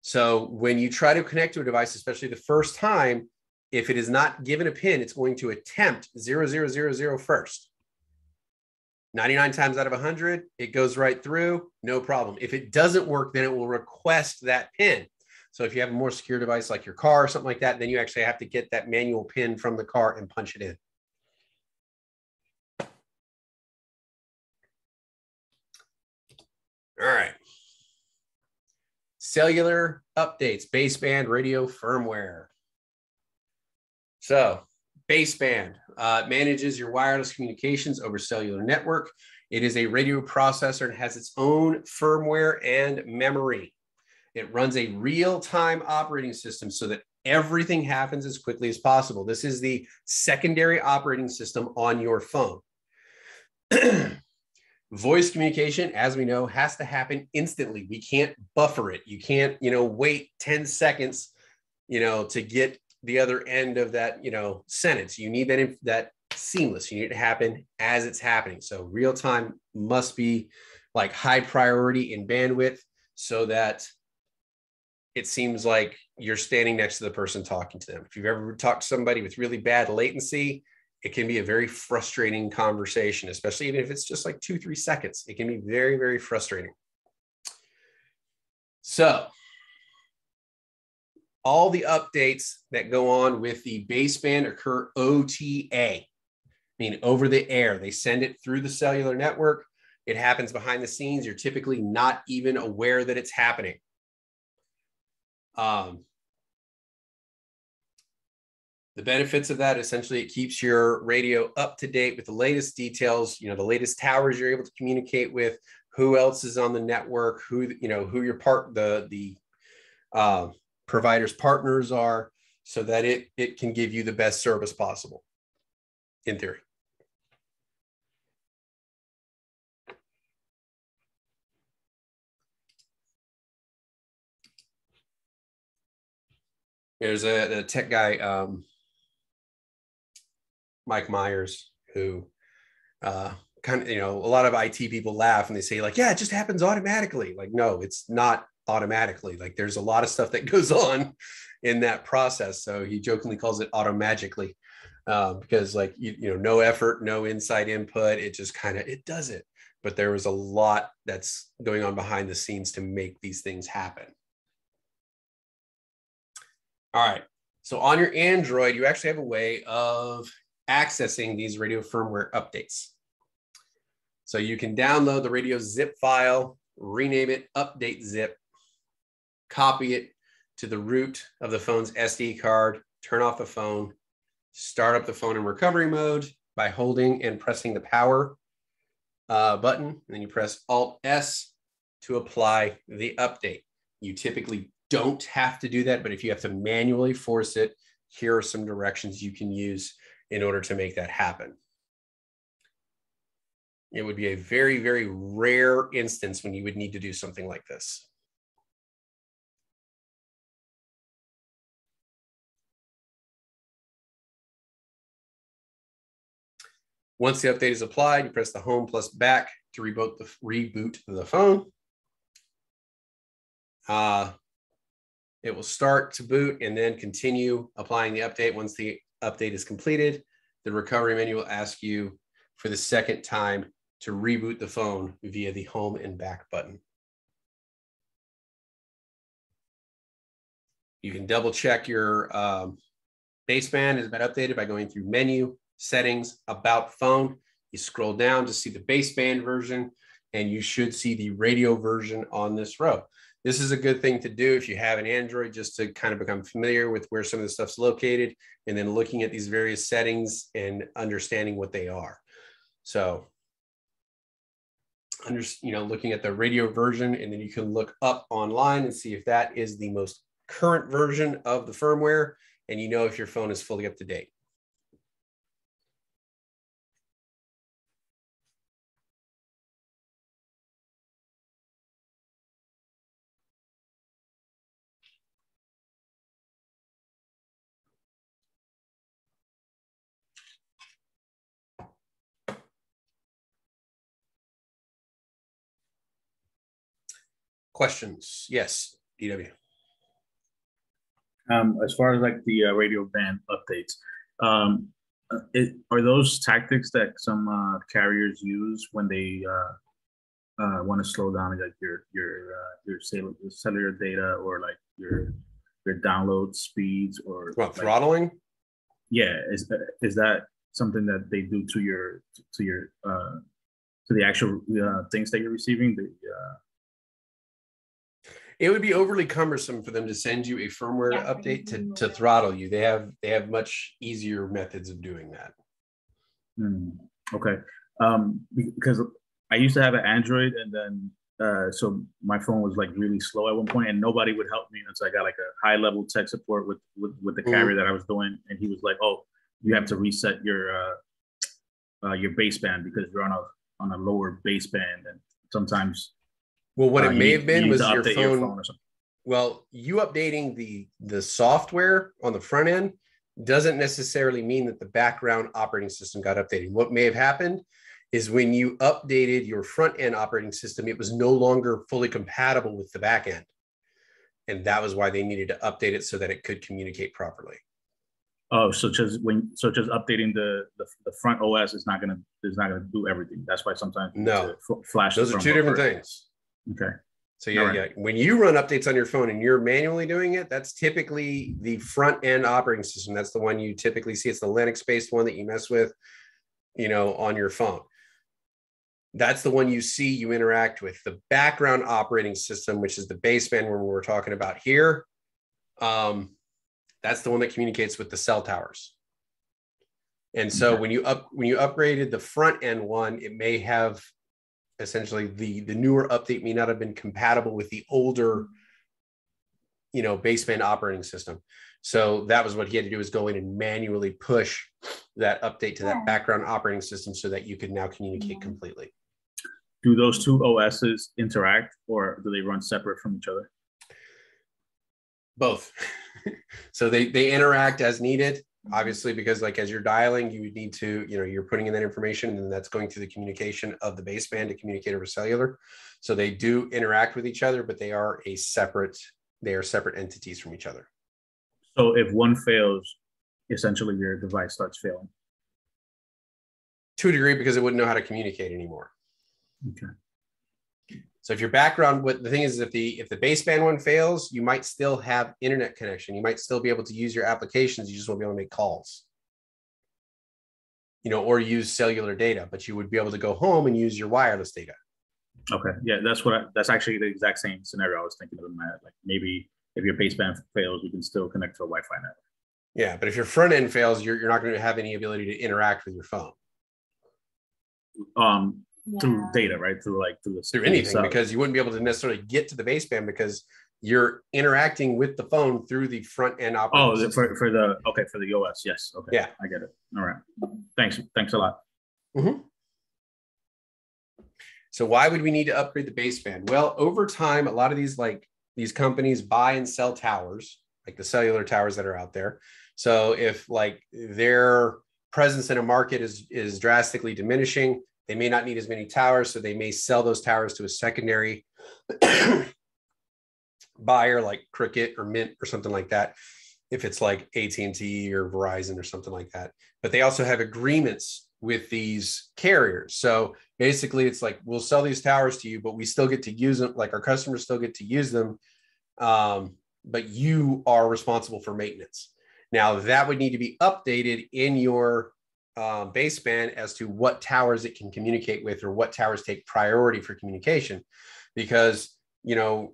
So when you try to connect to a device, especially the first time, if it is not given a PIN, it's going to attempt 0000 first. 99 times out of 100, it goes right through, no problem. If it doesn't work, then it will request that PIN. So if you have a more secure device like your car or something like that, then you actually have to get that manual PIN from the car and punch it in. All right. Cellular updates, baseband radio firmware. So baseband manages your wireless communications over cellular network. It is a radio processor and has its own firmware and memory. It runs a real-time operating system so that everything happens as quickly as possible. This is the secondary operating system on your phone. Voice communication, as we know, has to happen instantly. We can't buffer it. You can't, you know, wait 10 seconds, you know, to get the other end of that, you know, sentence. You need that seamless. You need it to happen as it's happening. So real time must be like high priority in bandwidth so that it seems like you're standing next to the person talking to them. If you've ever talked to somebody with really bad latency, it can be a very frustrating conversation, especially even if it's just like 2-3 seconds. It can be very, very frustrating. So all the updates that go on with the baseband occur OTA, meaning over the air. They send it through the cellular network. It happens behind the scenes. You're typically not even aware that it's happening. The benefits of that, essentially, it keeps your radio up to date with the latest details, you know, the latest towers you're able to communicate with, who else is on the network, who, you know, who your the provider's partners are, so that it can give you the best service possible, in theory. There's a tech guy, Mike Myers, who kind of, you know, a lot of IT people laugh and they say like, yeah, it just happens automatically. Like, no, it's not automatically. Like there's a lot of stuff that goes on in that process. So he jokingly calls it automagically because like, you know, no effort, no inside input. It just kind of, it does it. But there was a lot that's going on behind the scenes to make these things happen. All right. So on your Android, you actually have a way of accessing these radio firmware updates. So you can download the radio zip file, rename it update zip, copy it to the root of the phone's SD card, turn off the phone, start up the phone in recovery mode by holding and pressing the power button. And then you press Alt-S to apply the update. You typically don't have to do that, but if you have to manually force it, here are some directions you can use in order to make that happen. It would be a very, very rare instance when you would need to do something like this. Once the update is applied, you press the home plus back to reboot the phone. It will start to boot and then continue applying the update. Once the update is completed, the recovery menu will ask you for the second time to reboot the phone via the home and back button. You can double check your baseband has been updated by going through menu, settings, about phone. You scroll down to see the baseband version, and you should see the radio version on this row. This is a good thing to do if you have an Android, just to kind of become familiar with where some of the stuff's located, and then looking at these various settings and understanding what they are. So, looking at the radio version, and then you can look up online and see if that is the most current version of the firmware, and you know if your phone is fully up to date. Questions? Yes, DW. As far as like the radio band updates, are those tactics that some carriers use when they want to slow down like your cellular data, or like your download speeds, or what, throttling? Yeah, is that something that they do to the actual things that you're receiving? It would be overly cumbersome for them to send you a firmware update to throttle you. They have much easier methods of doing that. Okay, because I used to have an Android, and then so my phone was like really slow at one point, and nobody would help me until I got like a high level tech support with the carrier that I was doing, and he was like, "Oh, you have to reset your baseband because you're on a lower baseband, and sometimes." Well, what it may have been was your phone or something. Well, you updating the software on the front end doesn't necessarily mean that the background operating system got updated. What may have happened is when you updated your front end operating system, it was no longer fully compatible with the back end. And that was why they needed to update it so that it could communicate properly. Oh, such as updating the front OS is not gonna do everything. That's why sometimes flash. Those are two different things. Okay. So yeah, when you run updates on your phone and you're manually doing it, that's typically the front end operating system. That's the one you typically see. It's the Linux based one that you mess with, on your phone. That's the one you see, you interact with. The background operating system, which is the baseband where we're talking about here, that's the one that communicates with the cell towers. And so when you upgraded the front end one, it may have essentially the newer update may not have been compatible with the older, baseband operating system. So that was what he had to do, is go in and manually push that update to that background operating system so that you could now communicate completely. Do those two OSs interact, or do they run separate from each other? Both. So they interact as needed, obviously, because like as you're dialing, you would need to, you're putting in that information, and that's going through the communication of the baseband to communicate over cellular. So they do interact with each other, but they are separate entities from each other. So if one fails, essentially your device starts failing. To a degree, because it wouldn't know how to communicate anymore. Okay. So if your background, the thing is, if the baseband one fails, you might still have internet connection. You might still be able to use your applications. You just won't be able to make calls, or use cellular data, but you would be able to go home and use your wireless data. Okay. Yeah, that's actually the exact same scenario I was thinking of in my head. Like maybe if your baseband fails, you can still connect to a Wi-Fi network. Yeah, but if your front end fails, you're not going to have any ability to interact with your phone. through data, right? Through anything, itself. because you wouldn't be able to necessarily get to the baseband because you're interacting with the phone through the front end operating system. for the OS, yes. Okay, yeah, I get it. All right, thanks a lot. Mm-hmm. So why would we need to upgrade the baseband? Well, over time, a lot of these companies buy and sell towers, like the cellular towers that are out there. So if like their presence in a market is drastically diminishing, they may not need as many towers, so they may sell those towers to a secondary buyer like Cricket or Mint or something like that, if it's like AT&T or Verizon or something like that. But they also have agreements with these carriers. So basically it's like, we'll sell these towers to you, but we still get to use them, like our customers still get to use them, but you are responsible for maintenance. Now that would need to be updated in your baseband as to what towers it can communicate with, or what towers take priority for communication, because, you know,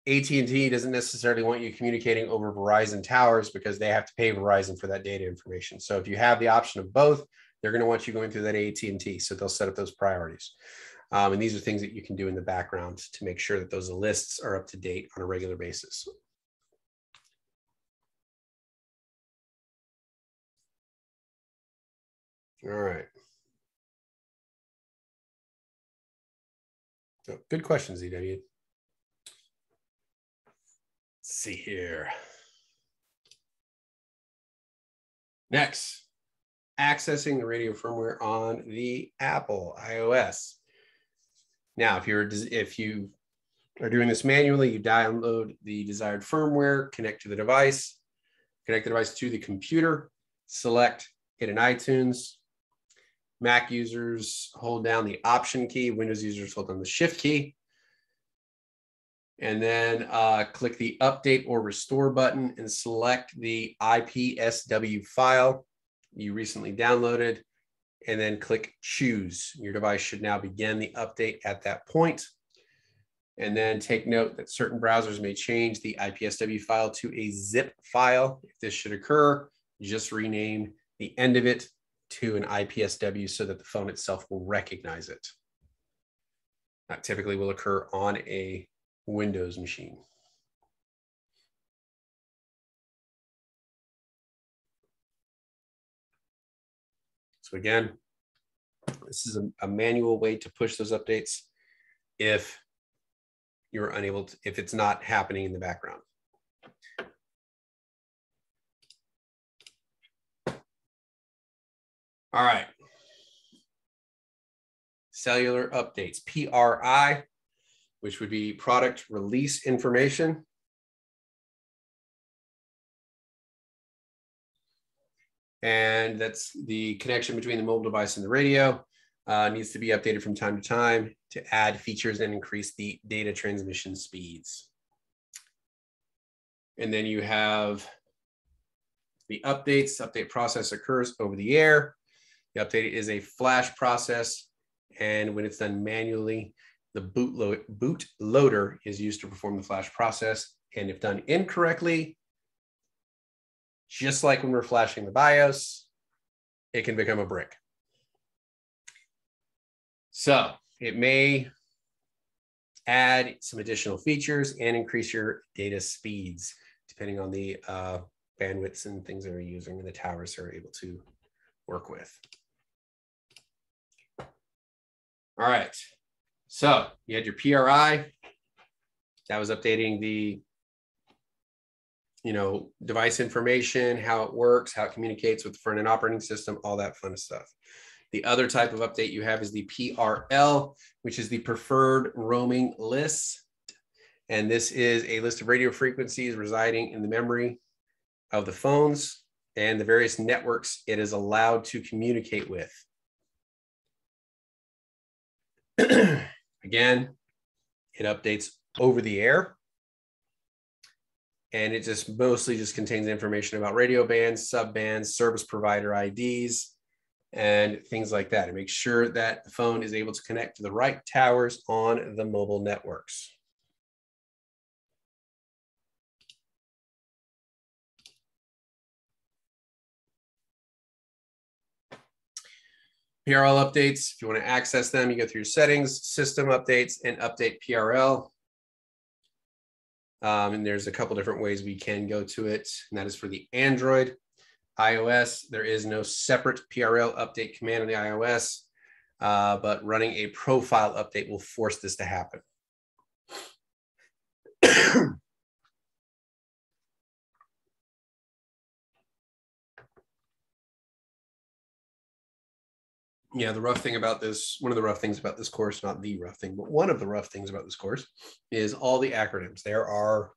AT&T doesn't necessarily want you communicating over Verizon towers because they have to pay Verizon for that data information. So if you have the option of both, they're going to want you going through that AT&T. So they'll set up those priorities. And these are things that you can do in the background to make sure that those lists are up to date on a regular basis. All right. So, good question, ZW. Let's see here. Next, accessing the radio firmware on the Apple iOS. Now, if you are doing this manually, you download the desired firmware, connect to the device, connect the device to the computer, select hit an iTunes. Mac users hold down the Option key, Windows users hold down the Shift key. And then click the update or restore button and select the IPSW file you recently downloaded, and then click choose. Your device should now begin the update at that point. And then take note that certain browsers may change the IPSW file to a zip file. If this should occur, just rename the end of it to an IPSW so that the phone itself will recognize it. That typically will occur on a Windows machine. So again, this is a manual way to push those updates if you're unable to, if it's not happening in the background. All right. Cellular updates, PRI, which would be product release information. And that's the connection between the mobile device and the radio. Needs to be updated from time to time to add features and increase the data transmission speeds. And then you have the updates. Update process occurs over the air. The update is a flash process. And when it's done manually, the boot loader is used to perform the flash process. And if done incorrectly, just like when we're flashing the BIOS, it can become a brick. So it may add some additional features and increase your data speeds, depending on the bandwidths and things that are using and the towers are able to work with. All right, so you had your PRI. That was updating the device information, how it works, how it communicates with the front end operating system, all that fun stuff. The other type of update you have is the PRL, which is the preferred roaming list. And this is a list of radio frequencies residing in the memory of the phones and the various networks it is allowed to communicate with. Again, it updates over the air. And it just mostly just contains information about radio bands, sub-bands, service provider IDs, and things like that. It makes sure that the phone is able to connect to the right towers on the mobile networks. PRL updates, if you want to access them, you go through your settings, system updates, and update PRL. And there's a couple different ways we can go to it, and that is for the Android. iOS, there is no separate PRL update command on the iOS, but running a profile update will force this to happen. Yeah, the rough thing about this, one of the rough things about this course, not the rough thing, but one of the rough things about this course is all the acronyms. There are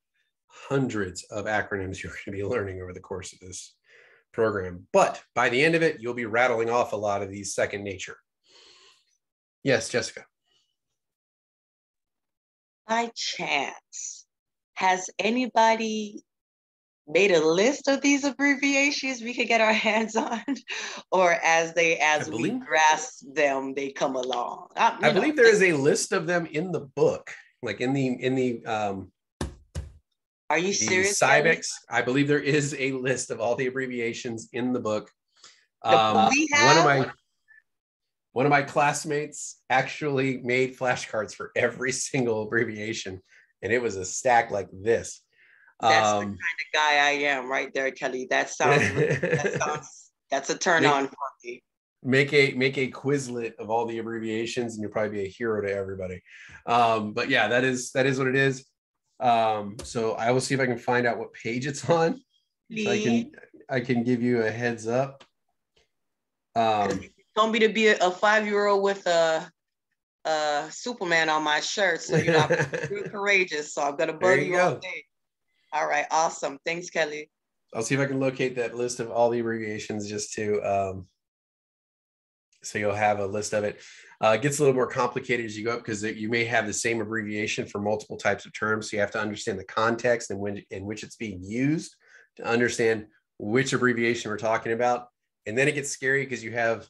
hundreds of acronyms you're going to be learning over the course of this program. But by the end of it, you'll be rattling off a lot of these second nature. Yes, Jessica. By chance, has anybody made a list of these abbreviations we could get our hands on, or as we grasp them, they come along? I believe there is a list of them in the book, like in the Are you serious? Cybex. I believe there is a list of all the abbreviations in the book. One of my classmates actually made flashcards for every single abbreviation, and it was a stack like this. That's the kind of guy I am right there, Kelly. That's a turn on for me. Make a Quizlet of all the abbreviations, and you'll probably be a hero to everybody. But yeah, that is what it is. So I will see if I can find out what page it's on. So I can give you a heads up. Don't be to be a 5-year-old with a Superman on my shirt, so you're not really courageous. So I'm gonna bug you all day. All right, awesome. Thanks, Kelly. I'll see if I can locate that list of all the abbreviations just to so you'll have a list of it. It gets a little more complicated as you go up because you may have the same abbreviation for multiple types of terms. So you have to understand the context in which it's being used to understand which abbreviation we're talking about. And then it gets scary because you have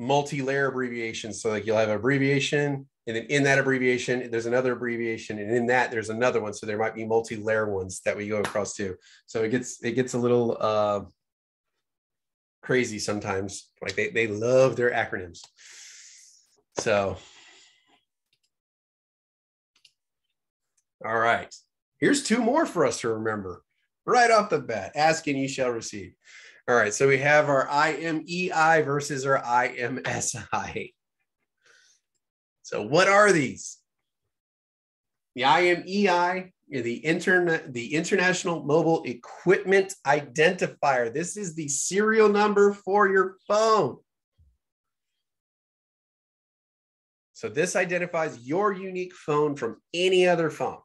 multi-layer abbreviations. So like you'll have an abbreviation, and then in that abbreviation, there's another abbreviation, and in that there's another one. So there might be multi-layer ones that we go across to. So it gets a little crazy sometimes. Like they love their acronyms. So, all right. Here's 2 more for us to remember right off the bat. Ask and you shall receive. All right. So we have our IMEI versus our IMSI. So what are these? The IMEI, the International Mobile Equipment Identifier. This is the serial number for your phone. So this identifies your unique phone from any other phone.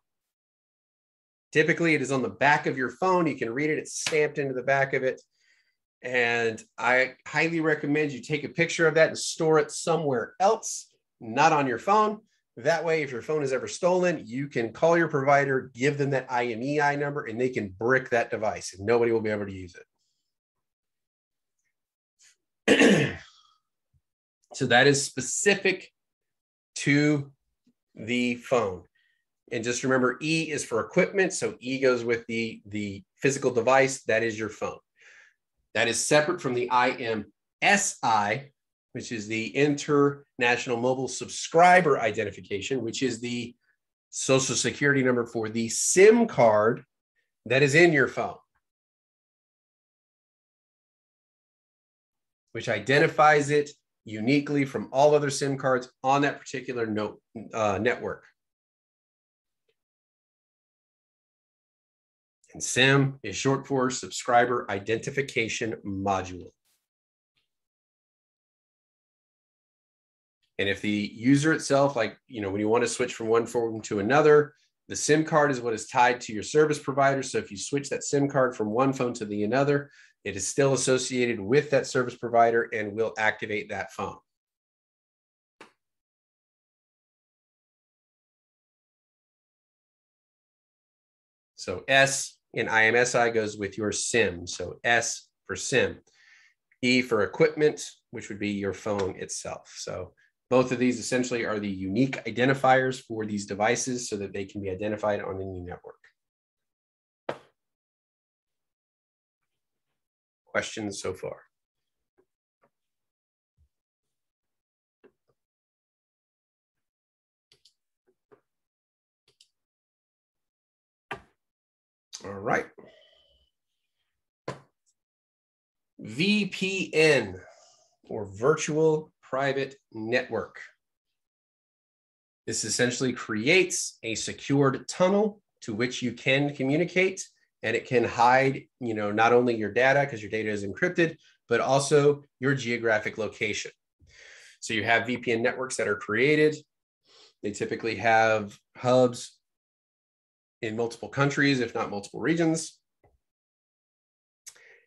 Typically, it is on the back of your phone. You can read it. It's stamped into the back of it. And I highly recommend you take a picture of that and store it somewhere else, not on your phone. That way, if your phone is ever stolen, you can call your provider, give them that IMEI number, and they can brick that device, and nobody will be able to use it. So that is specific to the phone. And just remember, E is for equipment. So E goes with the physical device. That is your phone. That is separate from the IMSI, which is the International Mobile Subscriber Identification, which is the social security number for the SIM card that is in your phone, which identifies it uniquely from all other SIM cards on that particular network. And SIM is short for Subscriber Identification Module. And if the user itself, like, when you want to switch from one phone to another, the SIM card is what is tied to your service provider. So if you switch that SIM card from one phone to the another, it is still associated with that service provider and will activate that phone. So S in IMSI goes with your SIM. So S for SIM. E for equipment, which would be your phone itself. So both of these essentially are the unique identifiers for these devices so that they can be identified on any network. Questions so far? All right. VPN, or virtual private network. This essentially creates a secured tunnel to which you can communicate, and it can hide, not only your data because your data is encrypted, but also your geographic location. So you have VPN networks that are created. They typically have hubs in multiple countries, if not multiple regions.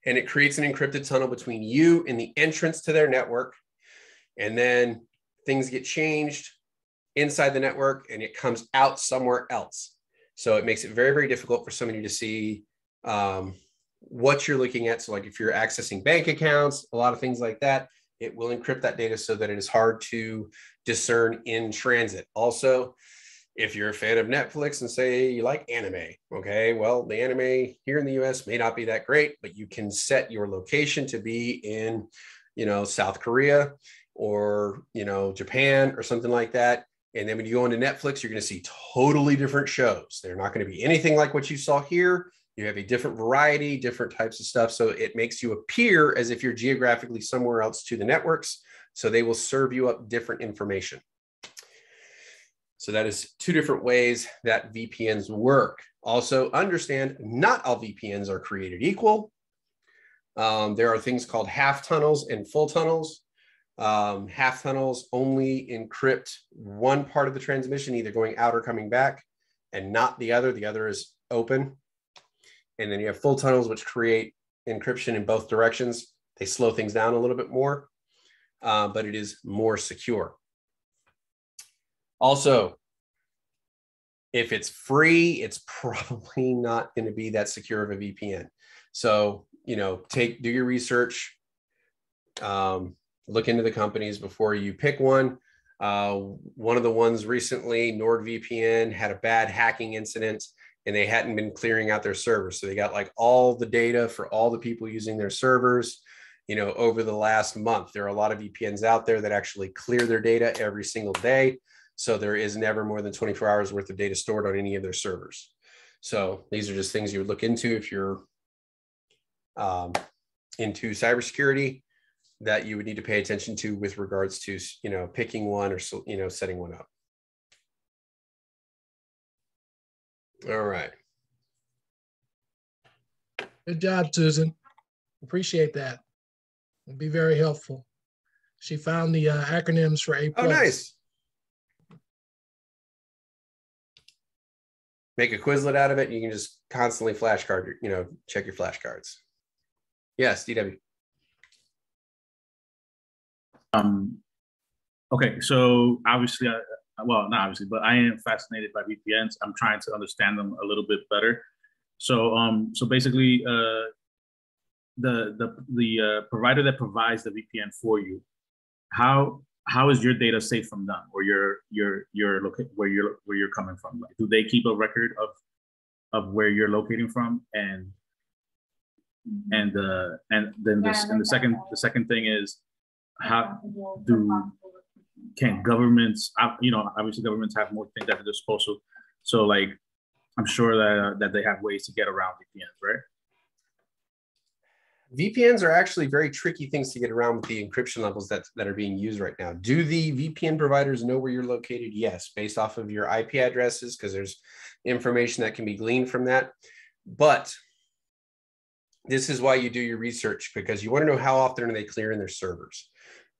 And it creates an encrypted tunnel between you and the entrance to their network. And then things get changed inside the network and it comes out somewhere else. So it makes it very, very difficult for somebody to see what you're looking at. So like if you're accessing bank accounts, a lot of things like that, it will encrypt that data so that it is hard to discern in transit. Also, if you're a fan of Netflix and say you like anime, okay, well, the anime here in the US may not be that great, but you can set your location to be in, South Korea or, Japan or something like that. And then when you go into Netflix, you're going to see totally different shows. They're not going to be anything like what you saw here. You have a different variety, different types of stuff. So it makes you appear as if you're geographically somewhere else to the networks. So they will serve you up different information. So that is two different ways that VPNs work. Also understand not all VPNs are created equal. There are things called half tunnels and full tunnels. Half tunnels only encrypt one part of the transmission, either going out or coming back, and not the other. The other is open. And then you have full tunnels, which create encryption in both directions. They slow things down a little bit more, but it is more secure. Also, if it's free, it's probably not going to be that secure of a VPN. So, do your research, look into the companies before you pick one. One of the ones recently, NordVPN, had a bad hacking incident and they hadn't been clearing out their servers. So they got like all the data for all the people using their servers, over the last month. There are a lot of VPNs out there that actually clear their data every single day. So there is never more than 24 hours worth of data stored on any of their servers. So these are just things you would look into if you're into cybersecurity that you would need to pay attention to with regards to, picking one or, setting one up. All right. Good job, Susan. Appreciate that. It'll be very helpful. She found the acronyms for A+. Oh, nice. Make a Quizlet out of it. You can just constantly flashcard, check your flashcards. Yes, DW. Okay, so obviously, well, not obviously, but I am fascinated by VPNs. I'm trying to understand them a little bit better. So, so basically, the provider that provides the VPN for you, how is your data safe from them, or where you're coming from? Like, do they keep a record of where you're locating from, and then the second thing is, can governments, obviously governments have more things at their disposal. So like, I'm sure that they have ways to get around VPNs, right? VPNs are actually very tricky things to get around with the encryption levels that are being used right now. Do the VPN providers know where you're located? Yes, based off of your IP addresses, because there's information that can be gleaned from that. But this is why you do your research, because you want to know how often are they clearing their servers.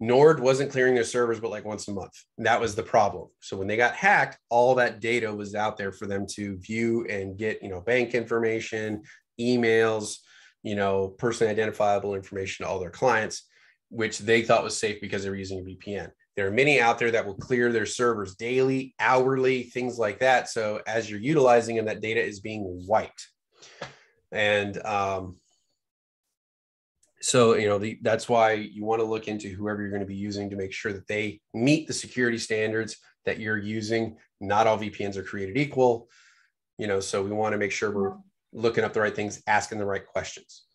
Nord wasn't clearing their servers, but like once a month. That was the problem. So when they got hacked, all that data was out there for them to view and get, bank information, emails, personally identifiable information to all their clients, which they thought was safe because they were using a VPN. There are many out there that will clear their servers daily, hourly, things like that. So as you're utilizing them, that data is being wiped. And so, that's why you want to look into whoever you're going to be using to make sure that they meet the security standards that you're using. Not all VPNs are created equal, so we want to make sure we're looking up the right things, asking the right questions.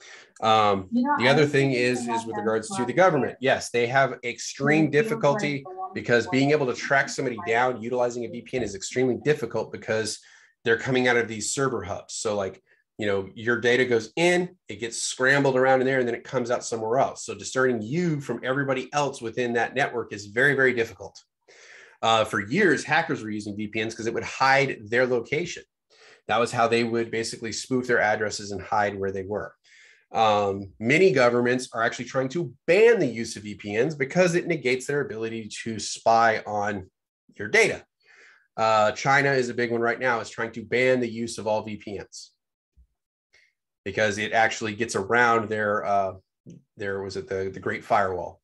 The other thing is with regards to the government. Yes, they have extreme difficulty because being able to track somebody down utilizing a VPN is extremely difficult because they're coming out of these server hubs. So like you know, your data goes in, it gets scrambled around in there, and then it comes out somewhere else. So discerning you from everybody else within that network is very, very difficult. For years, hackers were using VPNs because it would hide their location. That was how they would basically spoof their addresses and hide where they were. Many governments are actually trying to ban the use of VPNs because it negates their ability to spy on your data. China is a big one right now, is trying to ban the use of all VPNs because it actually gets around their was it the Great Firewall.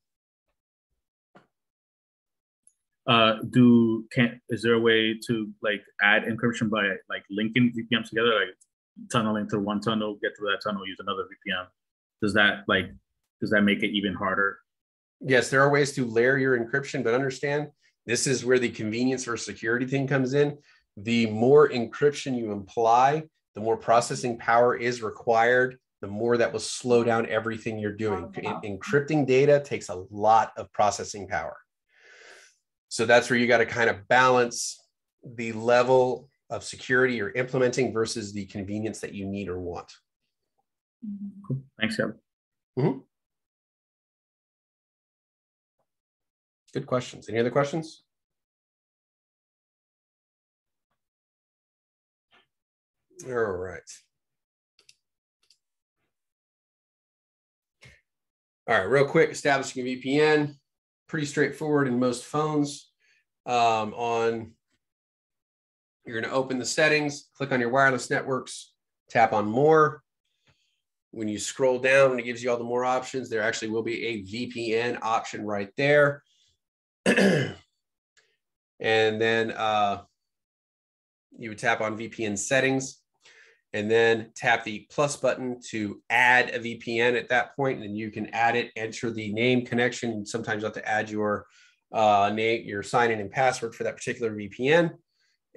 Is there a way to like add encryption by like linking VPNs together, like tunneling through one tunnel, get through that tunnel, use another VPN? Does that make it even harder? Yes, there are ways to layer your encryption, but understand this is where the convenience or security thing comes in. The more encryption you imply, the more processing power is required, the more that will slow down everything you're doing. Encrypting data takes a lot of processing power. So that's where you got to kind of balance the level of security you're implementing versus the convenience that you need or want. Cool. Thanks, Kevin. Mm-hmm. Good questions. Any other questions? All right. All right, real quick, establishing a VPN. Pretty straightforward in most phones. You're going to open the settings, click on your wireless networks, tap on more. When you scroll down and it gives you all the more options, there actually will be a VPN option right there. And then you would tap on VPN settings and then tap the plus button to add a VPN at that point. And then you can add it, enter the name, connection. Sometimes you have to add your name, your sign in and password for that particular VPN.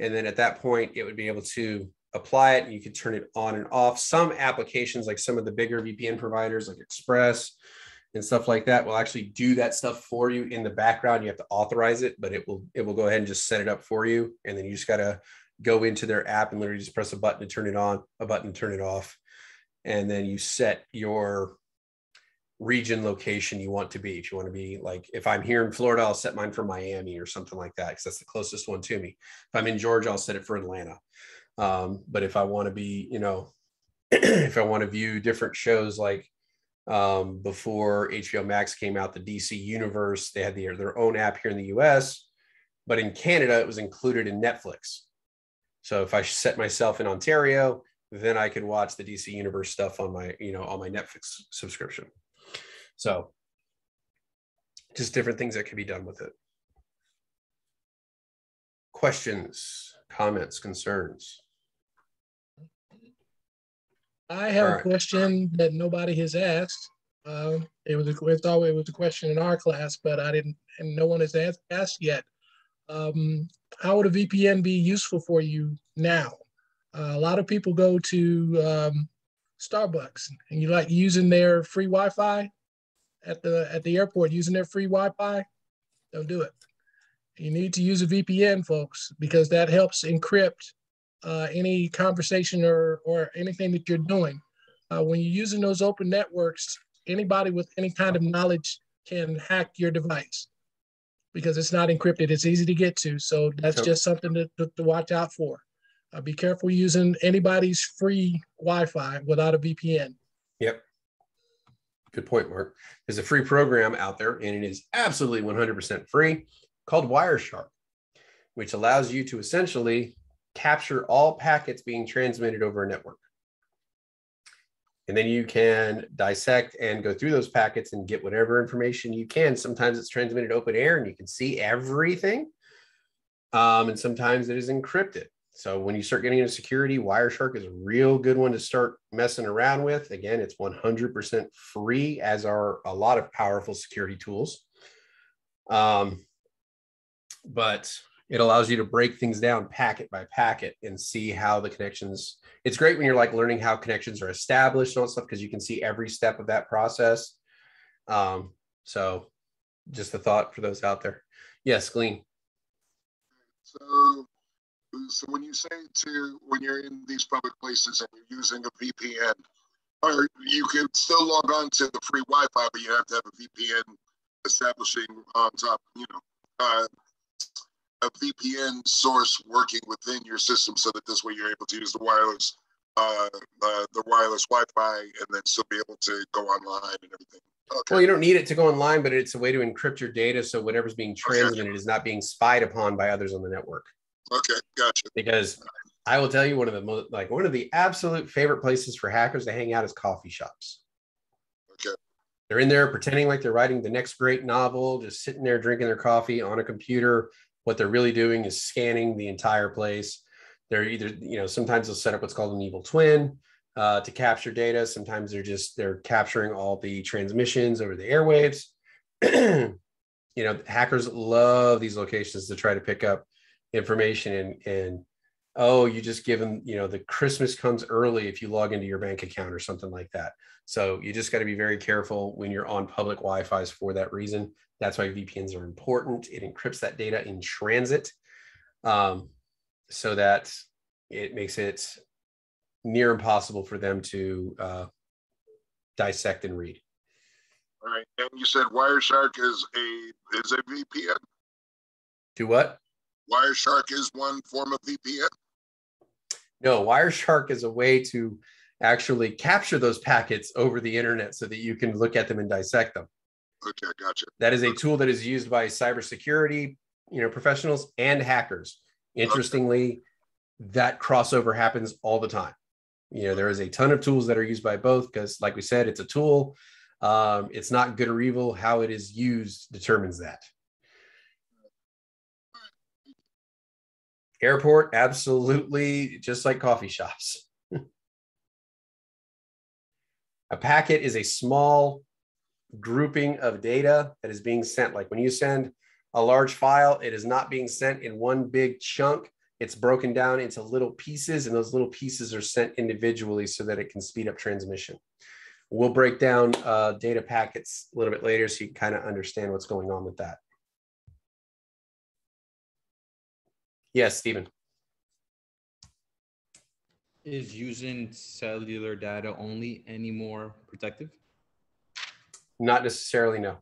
And then at that point, it would be able to apply it and you can turn it on and off. Some applications, like some of the bigger VPN providers like Express and stuff like that, will actually do that stuff for you in the background. You have to authorize it, but it will go ahead and just set it up for you. And then you just got to go into their app and literally just press a button to turn it on, a button to turn it off. And then you set your region location you want to be. If you want to be like, if I'm here in Florida, I'll set mine for Miami or something like that, because that's the closest one to me. If I'm in Georgia, I'll set it for Atlanta. But if I want to be, you know, if I want to view different shows, like before HBO Max came out, the DC Universe, they had their own app here in the US, but in Canada, it was included in Netflix. So if I set myself in Ontario, then I could watch the DC Universe stuff on my, you know, on my Netflix subscription. So just different things that can be done with it. Questions, comments, concerns? I have a question that nobody has asked. It was a question in our class, but and no one has asked yet. How would a VPN be useful for you now? A lot of people go to Starbucks and you like using their free Wi-Fi at the airport, using their free Wi-Fi. Don't do it. You need to use a VPN, folks, because that helps encrypt any conversation or anything that you're doing. When you're using those open networks, anybody with any kind of knowledge can hack your device because it's not encrypted. It's easy to get to. So that's just something to watch out for. Be careful using anybody's free Wi-Fi without a VPN. Yep. Good point, Mark. There's a free program out there, and it is absolutely 100% free, called Wireshark, which allows you to essentially capture all packets being transmitted over a network. And then you can dissect and go through those packets and get whatever information you can. Sometimes it's transmitted open air and you can see everything. And sometimes it is encrypted. So when you start getting into security, Wireshark is a real good one to start messing around with. Again, it's 100% free, as are a lot of powerful security tools. But it allows you to break things down packet by packet and see how the connections. It's great when you're like learning how connections are established and all that stuff, because you can see every step of that process. So just a thought for those out there. Yes, Glean. So So when you say when you're in these public places and you're using a VPN, or you can still log on to the free Wi-Fi, but you have to have a VPN establishing on top, a VPN source working within your system, so that this way you're able to use the wireless Wi-Fi and then still be able to go online and everything. Okay. Well, you don't need it to go online, but it's a way to encrypt your data so whatever's being transmitted is not being spied upon by others on the network. Okay, gotcha. Because I will tell you, one of the absolute favorite places for hackers to hang out is coffee shops. Okay. They're in there pretending like they're writing the next great novel, just sitting there drinking their coffee on a computer. What they're really doing is scanning the entire place. They're either, sometimes they'll set up what's called an evil twin to capture data. Sometimes they're capturing all the transmissions over the airwaves. Hackers love these locations to try to pick up information and you just give them, the Christmas comes early if you log into your bank account or something like that. So you just got to be very careful when you're on public Wi-Fi's for that reason. That's why VPNs are important. It encrypts that data in transit so that it makes it near impossible for them to dissect and read. All right. And you said Wireshark is a VPN? Do what? Wireshark is one form of VPN? No, Wireshark is a way to actually capture those packets over the internet so that you can look at them and dissect them. Okay, gotcha. That is a tool that is used by cybersecurity, professionals and hackers. Interestingly, that crossover happens all the time. There is a ton of tools that are used by both because, like we said, it's a tool. It's not good or evil. How it is used determines that. Airport, absolutely, just like coffee shops. A packet is a small grouping of data that is being sent. Like when you send a large file, it is not being sent in one big chunk. It's broken down into little pieces, and those little pieces are sent individually so that it can speed up transmission. We'll break down data packets a little bit later so you can kind of understand what's going on with that. Yes, Stephen. Is using cellular data only any more protective? Not necessarily, no.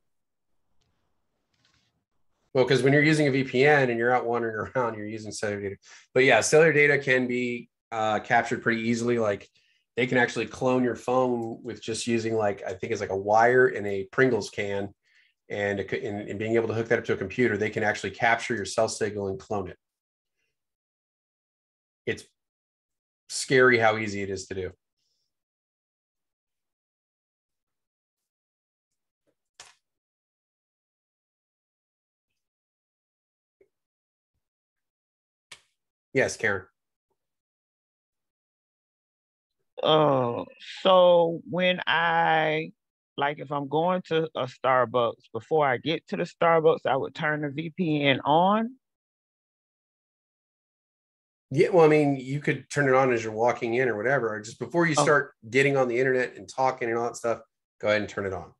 Well, because when you're using a VPN and you're out wandering around, you're using cellular data. But yeah, cellular data can be captured pretty easily. Like they can actually clone your phone with just using I think it's like a wire in a Pringles can, and being able to hook that up to a computer, they can actually capture your cell signal and clone it. It's scary how easy it is to do. Yes, Karen. So when if I'm going to a Starbucks, before I get to the Starbucks, I would turn the VPN on. Yeah, well, I mean, you could turn it on as you're walking in or whatever, or just before you start getting on the internet and talking and all that stuff, go ahead and turn it on.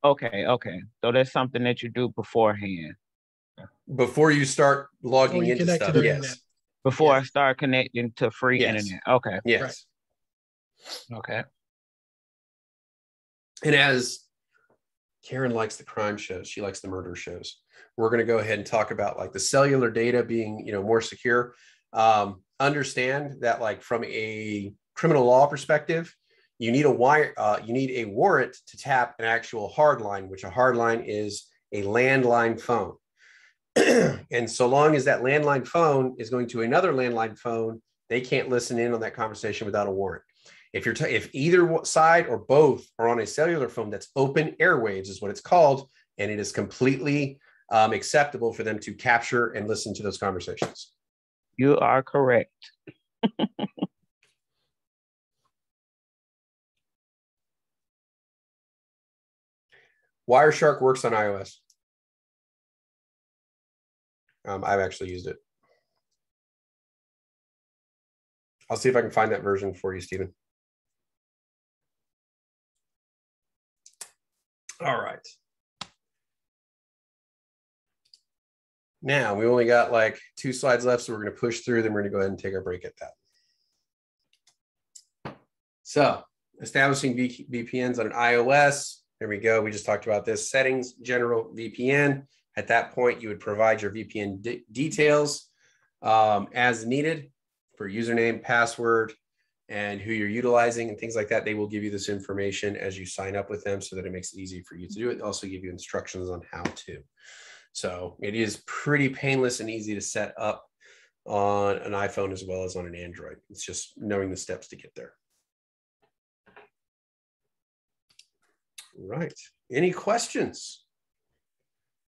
Okay. So that's something that you do beforehand. Before you start logging into stuff, yes. Before I start connecting to free internet. Okay. Yes. Right. Okay. And as Karen likes the crime shows, she likes the murder shows. We're going to go ahead and talk about the cellular data being, more secure. Understand that from a criminal law perspective, you need a warrant to tap an actual hard line, which a hard line is a landline phone. And so long as that landline phone is going to another landline phone, they can't listen in on that conversation without a warrant. If either side or both are on a cellular phone, that's open airwaves is what it's called, and it is completely acceptable for them to capture and listen to those conversations. You are correct. Wireshark works on iOS. I've actually used it. I'll see if I can find that version for you, Stephen. All right. Now we only got like 2 slides left, so we're going to push through. Then we're going to go ahead and take our break at that. So establishing VPNs on an iOS. There we go. We just talked about this. Settings, general VPN. At that point, you would provide your VPN details as needed for username, password, and who you're utilizing and things like that. They will give you this information as you sign up with them so that it makes it easy for you to do it. They'll also give you instructions on how to. So it is pretty painless and easy to set up on an iPhone as well as on an Android. It's just knowing the steps to get there. Right. Any questions?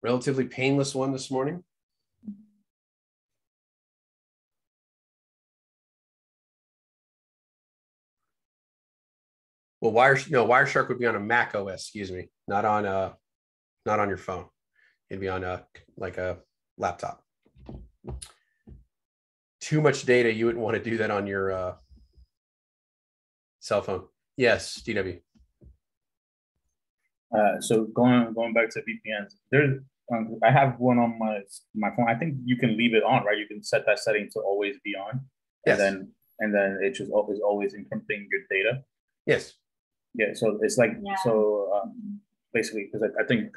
Relatively painless one this morning. Well, Wireshark would be on a Mac OS, excuse me, not on your phone. It'd be on like a laptop. Too much data, you wouldn't want to do that on your cell phone. Yes, DW. So going back to VPNs, there's I have one on my phone. I think you can leave it on, right? You can set that setting to always be on, yes. and then it just is always encrypting your data. Yes. Yeah. So it's like basically, because I think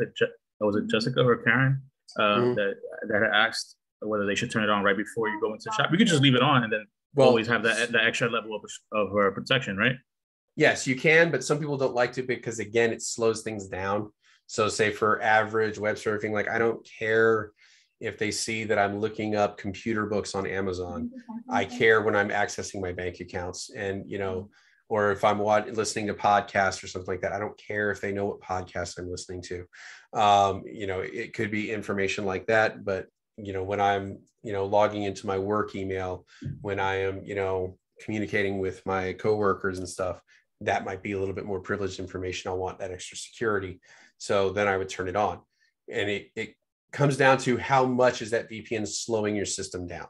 was it Jessica or Karen that had asked whether they should turn it on right before you go into shop. You could just leave it on and then always have that extra level of protection, right? Yes, you can, but some people don't like to because, again, it slows things down. So say for average web surfing, like I don't care if they see that I'm looking up computer books on Amazon. I care when I'm accessing my bank accounts and, or if I'm listening to podcasts or something like that. I don't care if they know what podcast I'm listening to. It could be information like that, but, when I'm, logging into my work email, when I am, communicating with my coworkers and stuff, that might be a little bit more privileged information. I want that extra security. So then I would turn it on. And it comes down to how much is that VPN slowing your system down.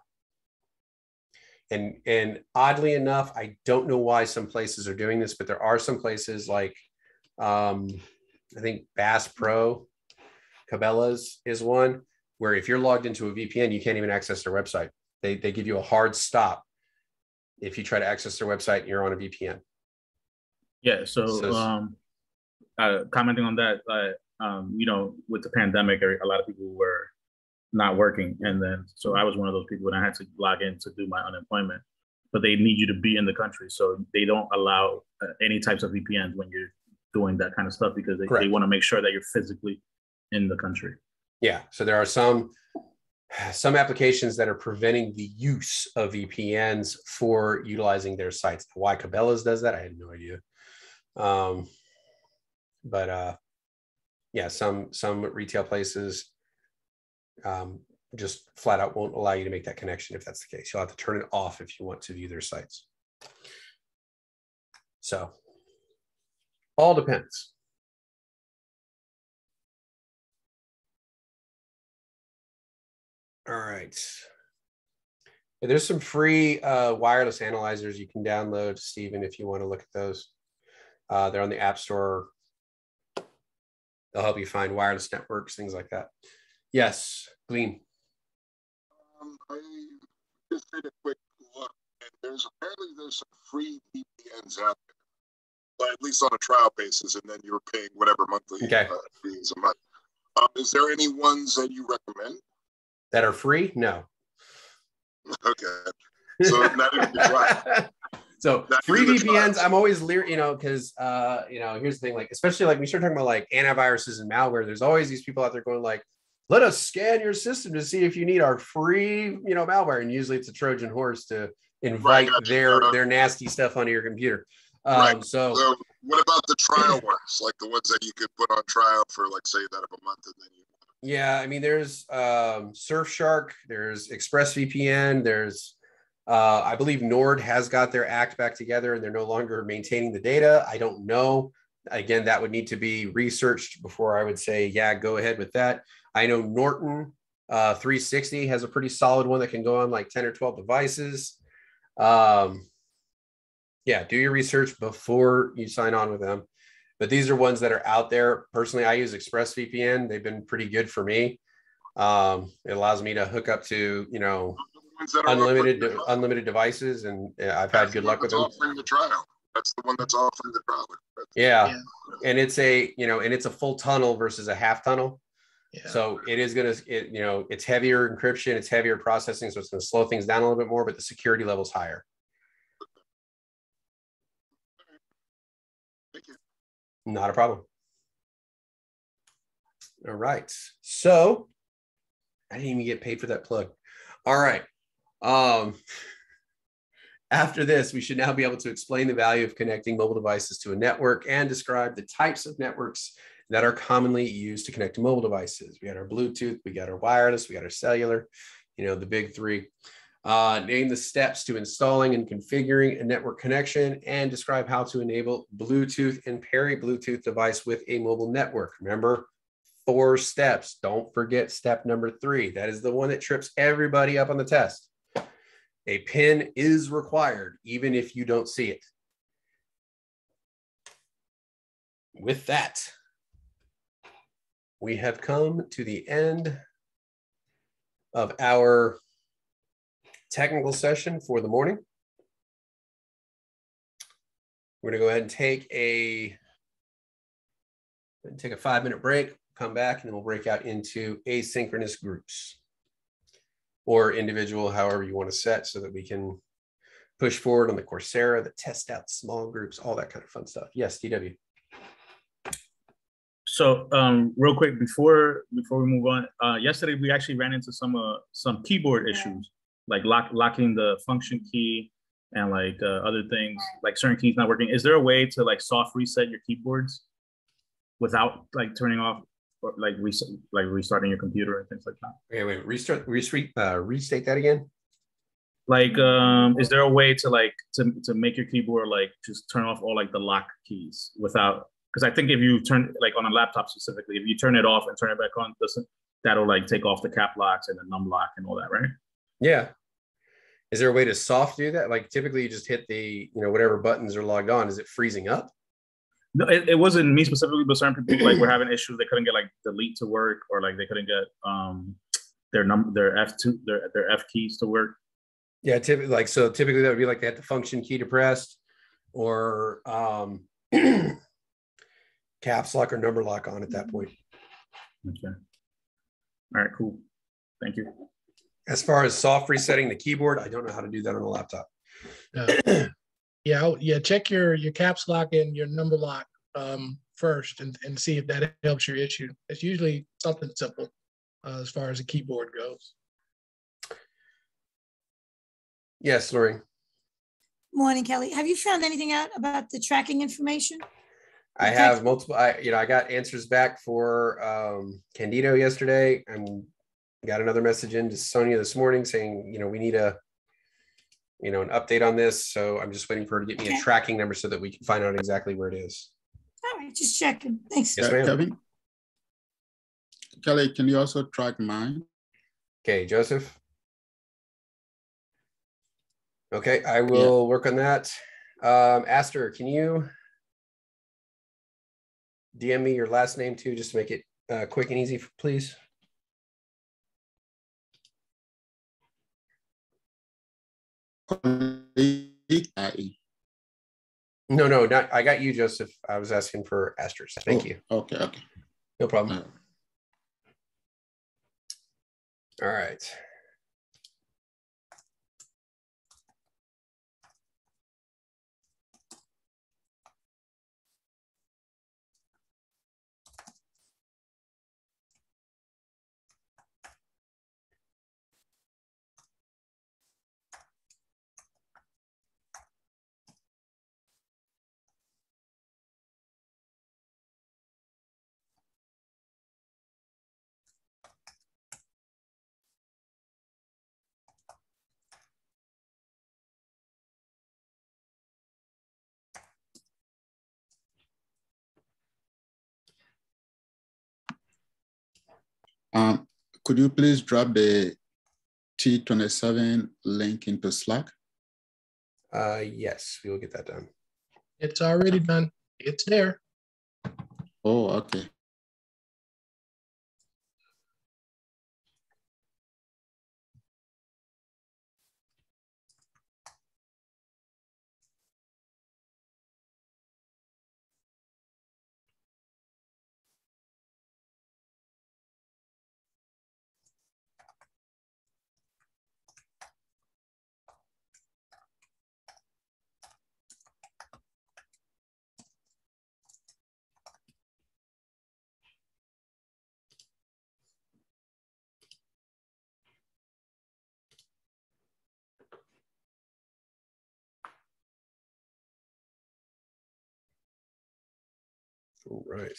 And oddly enough, I don't know why some places are doing this, but there are some places like, I think Bass Pro, Cabela's is one, where if you're logged into a VPN, you can't even access their website. They give you a hard stop if you try to access their website and you're on a VPN. Yeah. So commenting on that, with the pandemic, a lot of people were not working. And then, so I was one of those people when I had to log in to do my unemployment, but they need you to be in the country. So they don't allow any types of VPNs when you're doing that kind of stuff because they want to make sure that you're physically in the country. Yeah. So there are some applications that are preventing the use of VPNs for utilizing their sites. Why Cabela's does that, I had no idea. Some retail places just flat out won't allow you to make that connection if that's the case. You'll have to turn it off if you want to view their sites. So all depends. All right. There's some free wireless analyzers you can download, Stephen, if you want to look at those. They're on the App Store. They'll help you find wireless networks, things like that. Yes, Glean. I just did a quick look, and apparently there's some free VPNs out there, but at least on a trial basis, and then you're paying whatever monthly fees a month. Is there any ones that you recommend? That are free? No. Okay. So not even try. So free VPNs, I'm always leery, because here's the thing, like, especially like we start talking about like antiviruses and malware, there's always these people out there going like, let us scan your system to see if you need our free, malware. And usually it's a Trojan horse to invite their nasty stuff onto your computer. So what about the trial ones, like the ones that you could put on trial for like, say that of a month and then you. Yeah, I mean, there's Surfshark, there's ExpressVPN, there's I believe Nord has got their act back together and they're no longer maintaining the data. I don't know. Again, that would need to be researched before I would say, yeah, go ahead with that. I know Norton 360 has a pretty solid one that can go on like 10 or 12 devices. Yeah, do your research before you sign on with them. But these are ones that are out there. Personally, I use ExpressVPN. They've been pretty good for me. It allows me to hook up to, you know, Ones that are unlimited devices, and I've had good luck with them. Offering the trial. That's the one that's offering the trial. Yeah. And it's a, you know, and it's a full tunnel versus a half tunnel. Yeah. So it is going to, you know, it's heavier encryption, it's heavier processing, so it's going to slow things down a little bit more, but the security level's higher. Thank you. Not a problem. All right. So I didn't even get paid for that plug. All right. After this, we should now be able to explain the value of connecting mobile devices to a network and describe the types of networks that are commonly used to connect to mobile devices. We got our Bluetooth, we got our wireless, we got our cellular, you know, the big three. Name the steps to installing and configuring a network connection, and describe how to enable Bluetooth and pair a Bluetooth device with a mobile network. Remember, 4 steps. Don't forget step number 3. That is the one that trips everybody up on the test. A PIN is required, even if you don't see it. With that, we have come to the end of our technical session for the morning. We're going to go ahead and take a 5-minute break, come back, and then we'll break out into asynchronous groups or individual, however you want to set, so that we can push forward on the Coursera, the test out small groups, all that kind of fun stuff. Yes, DW. So real quick, before we move on, yesterday we actually ran into some keyboard issues, like locking the function key and like other things, like certain keys not working. Is there a way to like soft reset your keyboards without like turning off or like restarting your computer and things like that? Okay, wait, restate that again. Like, is there a way to like to make your keyboard like just turn off all like the lock keys without? Because I think if you turn, like on a laptop specifically, if you turn it off and turn it back on, that'll like take off the cap locks and the num lock and all that, right? Yeah. Is there a way to soft do that? Like typically you just hit the, you know, whatever buttons are logged on. Is it freezing up? No, it wasn't me specifically, but certain people like were having issues. They couldn't get like delete to work, or like they couldn't get their F keys to work. Yeah, typically that would be like they had the function key depressed, or caps lock or number lock on at that point. Okay. All right, cool. Thank you. As far as soft resetting the keyboard, I don't know how to do that on a laptop. Yeah, check your caps lock and your number lock first and see if that helps your issue. It's usually something simple as far as the keyboard goes. Yes, Lori. Morning, Kelly. Have you found anything out about the tracking information? I have multiple, I got answers back for Candido yesterday, and got another message into Sonia this morning saying, you know, we need an update on this. So I'm just waiting for her to get me a tracking number so that we can find out exactly where it is. All right, just checking. Thanks. Yes, ma'am. Kevin? Kelly, can you also track mine? Okay, Joseph. Okay, I will work on that. Aster, can you DM me your last name too, just to make it quick and easy, please? No, not I got you, Joseph. I was asking for Aster's. Thank you. Okay. No problem. All right. Could you please drop the T-28 link into Slack? Yes, we will get that done. It's already done. It's there. Oh, okay. All right.